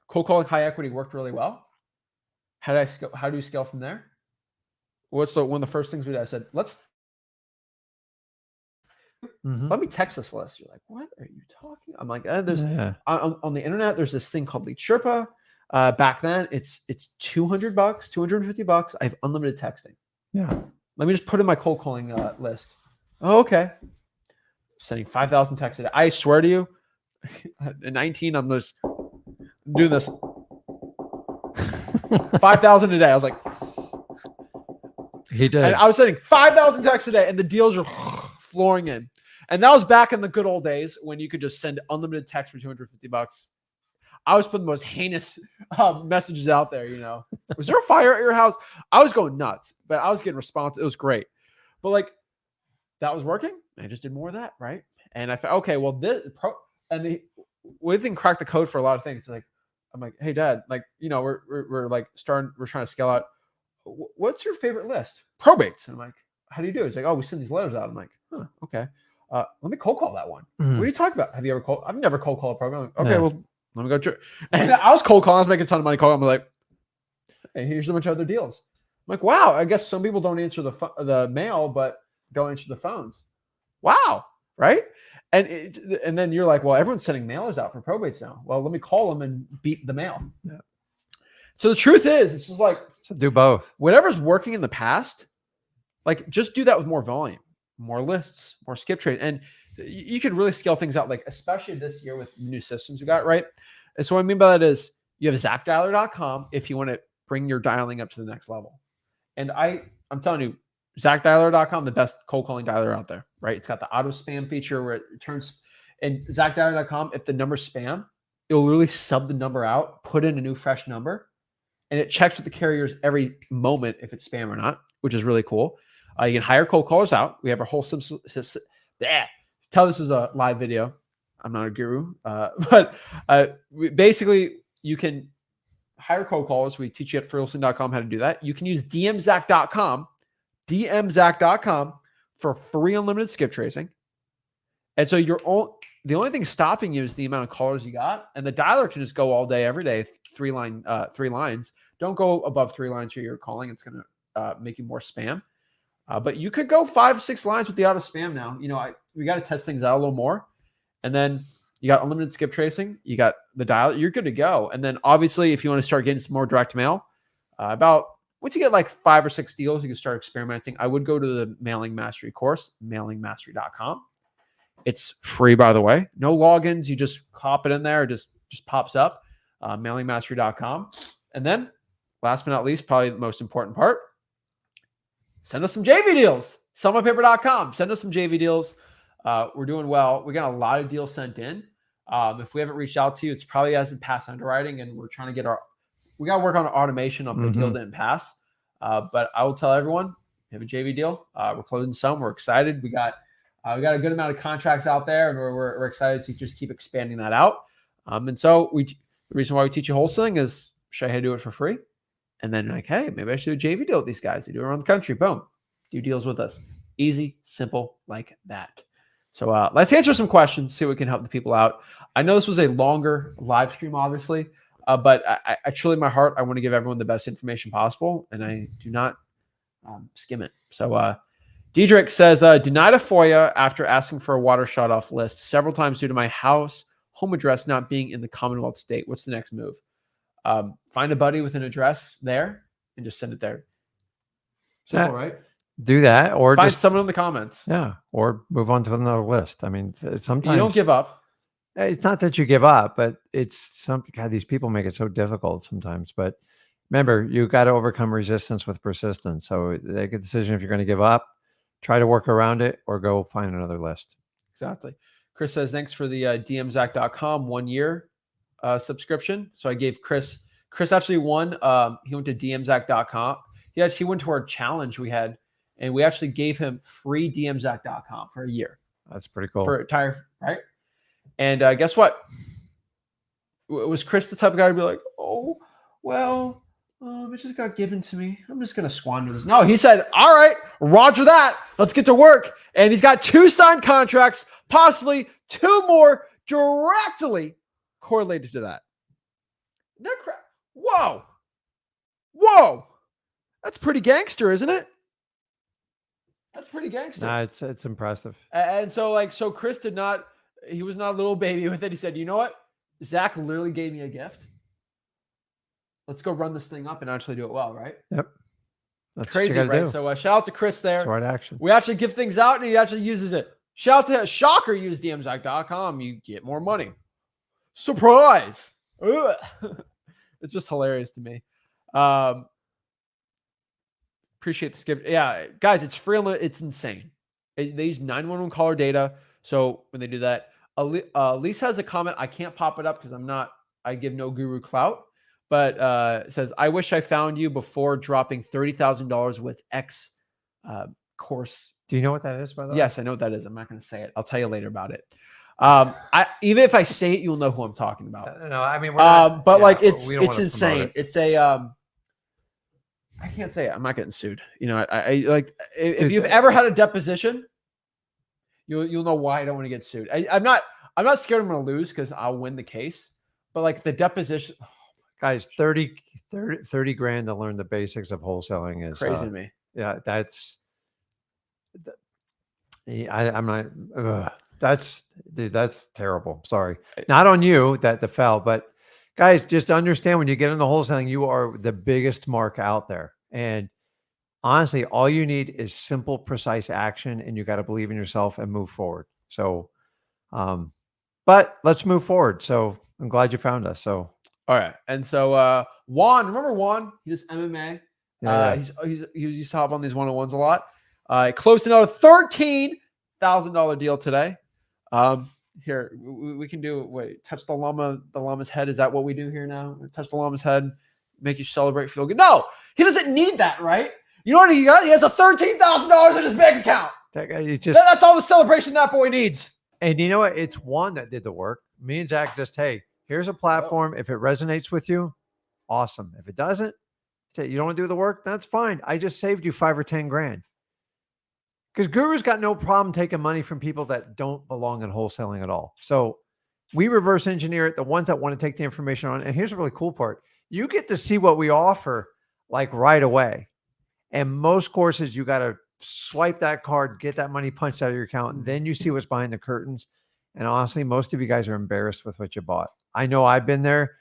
Cold calling high equity worked really well. How do you scale from there? What's one of the first things we did? I said, let me text this list. You're like, what are you talking? I'm like, there's on the internet, there's this thing called Lead Sherpa. Back then it's $200, $250. I have unlimited texting. Yeah. Let me just put in my cold calling list. Oh, okay. Sending 5,000 texts a day. I swear to you, at 19, I'm just doing this 5,000 a day. I was like, He did. and I was sending 5,000 texts a day, and the deals are flooring in. And that was back in the good old days when you could just send unlimited text for $250. I was putting the most heinous messages out there. You know, was there a fire at your house? I was going nuts, but I was getting response. It was great, but like that was working. I just did more of that, right? And I thought, okay, well, we didn't crack the code for a lot of things. Like, I'm like, hey, Dad, like, you know, we're like we're trying to scale out. What's your favorite list? Probates. And I'm like, how do you do it? It's like, oh, we send these letters out. I'm like, huh, okay. Let me cold call that one. What are you talking about? Have you ever called? I've never cold called a program. Like, okay, well, let me go. And I was cold calling. I was making a ton of money calling. I'm like, hey, here's a bunch of other deals. I'm like, wow, I guess some people don't answer the mail, but don't answer the phones. Wow, right? And then you're like, well, everyone's sending mailers out for probates now. Well, let me call them and beat the mail. Yeah. So the truth is, it's just like, So do both. Whatever's working in the past, like just do that with more volume, more lists, more skip trade. And you can really scale things out, like especially this year with new systems we got, right? And so what I mean by that is you have ZachDialer.com if you want to bring your dialing up to the next level. And I'm telling you, ZachDialer.com, the best cold calling dialer out there, right? It's got the auto spam feature where it returns. And ZachDialer.com, if the number's spam, it'll literally sub the number out, put in a new fresh number, and it checks with the carriers every moment if it's spam or not, which is really cool. You can hire cold callers out. We have our whole system. Tell this is a live video. I'm not a guru, but basically you can hire cold callers. We teach you at freelisting.com how to do that. You can use dmzac.com for free unlimited skip tracing. And so the only thing stopping you is the amount of callers you got, and the dialer can just go all day, every day, three lines. Don't go above 3 lines for your calling. It's going to make you more spam. But you could go 5, 6 lines with the auto spam now. You know, we got to test things out a little more. And then you got unlimited skip tracing. You got the dial. You're good to go. And then obviously, if you want to start getting some more direct mail, once you get like 5 or 6 deals, you can start experimenting. I would go to the Mailing Mastery course, mailingmastery.com. It's free, by the way. No logins. You just hop it in there. It just pops up. Mailingmastery.com. And then last but not least, probably the most important part, send us some JV deals. Sellmypaper.com. Send us some JV deals. We're doing well. We got a lot of deals sent in. If we haven't reached out to you, it's probably hasn't passed underwriting, and we're trying to we got to work on automation of the deal didn't pass. But I will tell everyone, we have a JV deal. We're closing some. We're excited. We got a good amount of contracts out there, and we're excited to just keep expanding that out. And so the reason why we teach you wholesaling is show you how to do it for free. And then like, hey, maybe I should do a JV deal with these guys. They do it around the country. Boom. Do deals with us. Easy, simple, like that. So let's answer some questions, see what we can help the people out. I know this was a longer live stream, obviously, but I truly, in my heart, I want to give everyone the best information possible, and I do not skim it. So Diedrich says, denied a FOIA after asking for a water shutoff list several times due to my home address not being in the Commonwealth state. What's the next move? Find a buddy with an address there and just send it there. Simple, right? Do that, or find just someone in the comments. Yeah, or move on to another list. I mean, sometimes you don't give up. It's not that you give up, but God, these people make it so difficult sometimes. But remember, you got to overcome resistance with persistence. So make a decision if you're going to give up, try to work around it, or go find another list. Exactly. Chris says, thanks for the dmzac.com 1 year subscription. So I gave Chris actually won. He went to dmzac.com. He went to our challenge we had, and we actually gave him free dmzac.com for a year. That's pretty cool. For a tire, right? And guess what? Was Chris the type of guy to be like, oh, well, it just got given to me. I'm just going to squander this. No, he said, all right, roger that. Let's get to work. And he's got 2 signed contracts, possibly 2 more directly correlated to that. Whoa. That's pretty gangster, isn't it? That's pretty gangster. Nah, it's impressive. And so Chris he was not a little baby with it. He said, you know what? Zach literally gave me a gift. Let's go run this thing up and actually do it well, right? Yep. That's Crazy, what you gotta right? do. So shout out to Chris there. Smart action. We actually give things out and he actually uses it. Shout out to Shocker, use dmzac.com. You get more money. Surprise. Ugh. It's just hilarious to me. Appreciate the skip. Yeah, guys, it's free. It's insane. They use 911 caller data. So when they do that, Lisa has a comment. I can't pop it up because I give no guru clout, but it says, I wish I found you before dropping $30,000 with X course. Do you know what that is, by the way? Yes, I know what that is. I'm not going to say it. I'll tell you later about it. Even if I say it, you'll know who I'm talking about. No, I mean, we're not, but like we it's don't wanna insane. promote it. It's a I can't say it. I'm not getting sued. You know, I like if you've ever had a deposition, you'll know why I don't want to get sued. I'm not scared I'm going to lose because I'll win the case. But like the deposition, guys, 30 grand to learn the basics of wholesaling is crazy to me. Yeah, I'm not. That's terrible. Sorry, not on you that the foul, but guys, just understand when you get into wholesaling, you are the biggest mark out there, and honestly, all you need is simple, precise action, and you got to believe in yourself and move forward. So, but let's move forward. So I'm glad you found us. So, all right. And so, Juan, remember Juan? He does MMA. Yeah. He used to hop on these one-on-ones a lot. Closed another $13,000 deal today. Here we can do. Wait, touch the llama's head. Is that what we do here now? Touch the llama's head, make you celebrate, feel good. No, he doesn't need that, right? You know what he got? He has a $13,000 in his bank account. That guy, that's all the celebration that boy needs. And you know what? It's Juan that did the work. Me and Zach just, hey, here's a platform. If it resonates with you, awesome. If it doesn't, say you don't want to do the work, that's fine. I just saved you 5 or 10 grand. Because Guru's got no problem taking money from people that don't belong in wholesaling at all. So we reverse engineer it, the ones that want to take the information on. And here's the really cool part. You get to see what we offer like right away. And most courses, you got to swipe that card, get that money punched out of your account, and then you see what's behind the curtains. And honestly, most of you guys are embarrassed with what you bought. I know I've been there.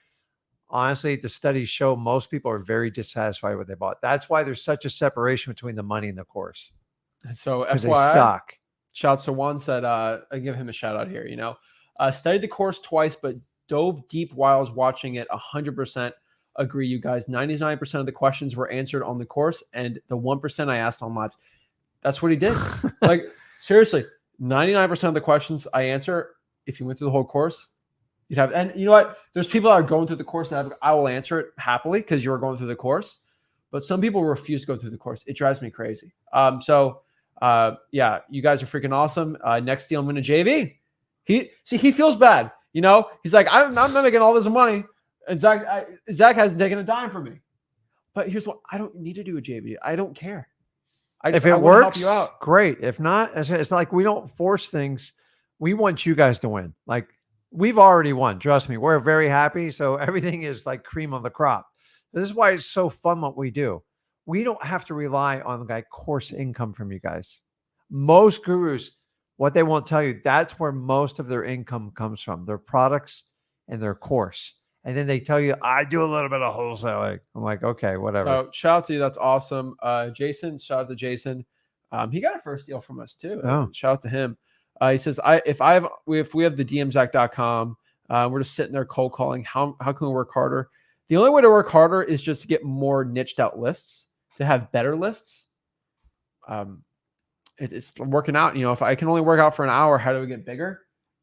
Honestly, the studies show most people are very dissatisfied with what they bought. That's why there's such a separation between the money and the course. And so FYI, they suck. Shout out to Juan said, I give him a shout out here. You know, studied the course twice, but dove deep while I was watching it. 100% agree, you guys. 99% of the questions were answered on the course, and the 1% I asked on live. That's what he did. Like, seriously, 99% of the questions I answer, if you went through the whole course, you'd have. And you know what? There's people that are going through the course that I will answer it happily because you're going through the course. But some people refuse to go through the course. It drives me crazy. Yeah, you guys are freaking awesome. Next deal, I'm going to JV. He feels bad. You know, he's like, I'm not making all this money. And Zach hasn't taken a dime from me. But here's what, I don't need to do a JV. I don't care. If it works, help you out. Great. If not, it's like we don't force things. We want you guys to win. Like, we've already won. Trust me. We're very happy. So everything is like cream of the crop. This is why it's so fun what we do. We don't have to rely on like course income from you guys. Most gurus, what they won't tell you, that's where most of their income comes from, their products and their course. And then they tell you, I do a little bit of wholesaling. I'm like, okay, whatever. So shout out to you. That's awesome. Jason, shout out to Jason. He got a first deal from us too. Oh. Shout out to him. He says, if we have the dmzac.com, we're just sitting there cold calling. How can we work harder? The only way to work harder is just to get more niched out lists, to have better lists. It's working out. You know, if I can only work out for an hour, how do we get bigger?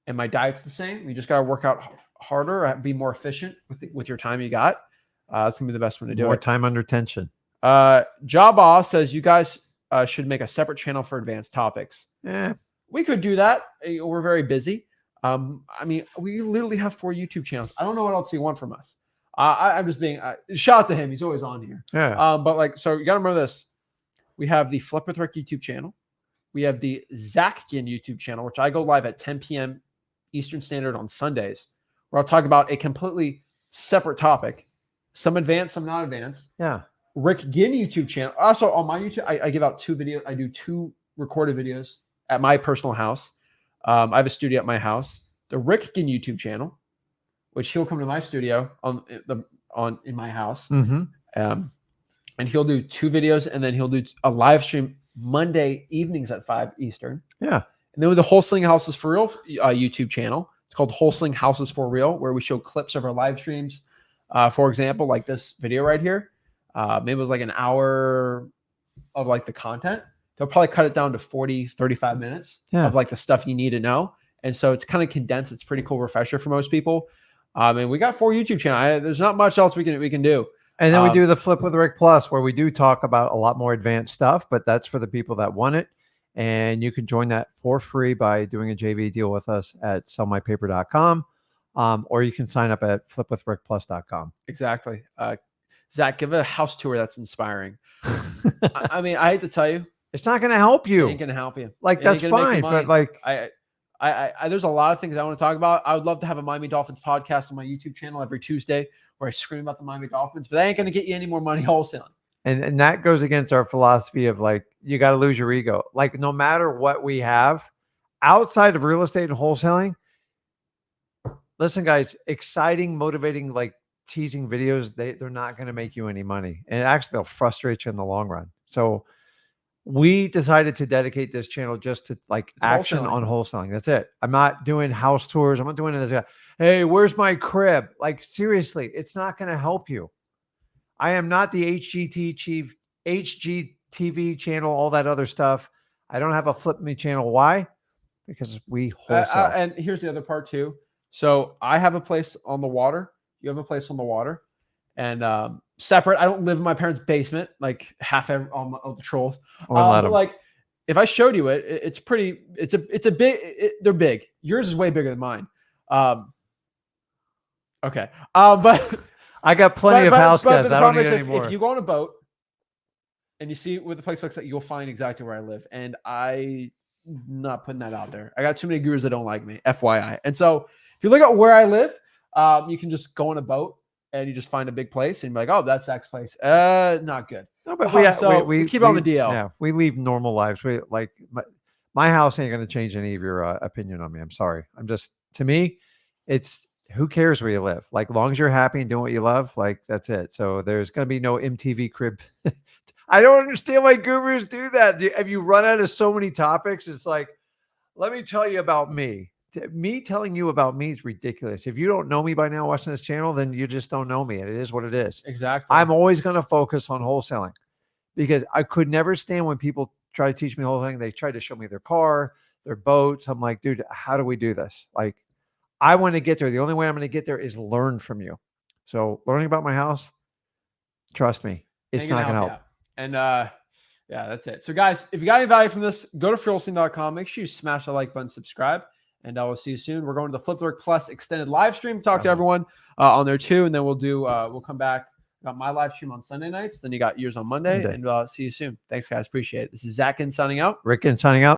And my diet's the same. You just got to work out harder, be more efficient with your time you got. That's gonna be the best one to do. More time under tension. Jabba says you guys should make a separate channel for advanced topics. Yeah, we could do that. We're very busy. I mean, we literally have 4 YouTube channels. I don't know what else you want from us. I'm just being shout out to him. He's always on here. Yeah. But like, so you got to remember this. We have the Flip with Rick YouTube channel. We have the Zach Ginn YouTube channel, which I go live at 10 p.m. Eastern Standard on Sundays, where I'll talk about a completely separate topic, some advanced, some not advanced. Yeah. Rick Ginn YouTube channel. Also on my YouTube, I give out 2 videos. I do 2 recorded videos at my personal house. I have a studio at my house. The Rick Ginn YouTube channel, which he'll come to my studio in my house. Mm-hmm. and he'll do 2 videos, and then he'll do a live stream Monday evenings at 5 Eastern. Yeah. And then with the Wholesaling Houses for Real YouTube channel, it's called Wholesaling Houses for Real, where we show clips of our live streams. For example, like this video right here, maybe it was like an hour of like the content. They'll probably cut it down to 40, 35 minutes of like the stuff you need to know. And so it's kind of condensed. It's pretty cool refresher for most people. And we got 4 YouTube channels. There's not much else we can do. And then we do the Flip with Rick Plus, where we do talk about a lot more advanced stuff, but that's for the people that want it. And you can join that for free by doing a JV deal with us at sellmypaper.com. Or you can sign up at flipwithrickplus.com. Exactly. Zach, give a house tour that's inspiring. I mean, I hate to tell you, it's not going to help you. It ain't going to help you. Like, that's fine. But like, I there's a lot of things I want to talk about. I would love to have a Miami Dolphins podcast on my YouTube channel every Tuesday where I scream about the Miami Dolphins, but that ain't going to get you any more money wholesaling. And that goes against our philosophy of like, you got to lose your ego. Like, no matter what we have outside of real estate and wholesaling, listen, guys, exciting, motivating, like teasing videos, they're not going to make you any money. And actually, they'll frustrate you in the long run. So we decided to dedicate this channel just to like action on wholesaling. That's it. I'm not doing house tours. I'm not doing this. Hey, where's my crib? Like, seriously, it's not going to help you. I am not the HGTV channel, all that other stuff. I don't have a Flip Me channel. Why? Because we wholesale. And here's the other part too. So I have a place on the water. You have a place on the water, and separate. I don't live in my parents' basement, like half of the trolls. But like, if I showed you it, it's pretty. It's a big. They're big. Yours is way bigger than mine. Okay. But I got plenty of house guests. I don't need any more. If you go on a boat and you see what the place looks like, you'll find exactly where I live. And I'm not putting that out there. I got too many gurus that don't like me, FYI. And so if you look at where I live, you can just go on a boat and you just find a big place and be like, oh, that's Zach's place. Not good. No, but we keep it on the DL. Yeah, we leave normal lives. We like my house ain't going to change any of your opinion on me. I'm sorry. To me, it's who cares where you live? Like, long as you're happy and doing what you love, like, that's it. So there's going to be no MTV crib. I don't understand why gurus do that. Have you run out of so many topics? It's like, let me tell you about me. Me telling you about me is ridiculous. If you don't know me by now watching this channel, then you just don't know me. And it is what it is. Exactly. I'm always going to focus on wholesaling because I could never stand when people try to teach me wholesaling. They try to show me their car, their boats. I'm like, dude, how do we do this? Like, I want to get there. The only way I'm going to get there is learn from you. So learning about my house, trust me, it's not going to help. Yeah. And yeah, that's it. So guys, if you got any value from this, go to freewholesaling.com. Make sure you smash the like button, subscribe, and I will see you soon. We're going to the Flip Work Plus extended live stream. Talk to everyone on there too. And then we'll come back. Got my live stream on Sunday nights. Then you got yours on Monday. And see you soon. Thanks, guys. Appreciate it. This is Zach Ginn signing out. Rick Ginn signing out.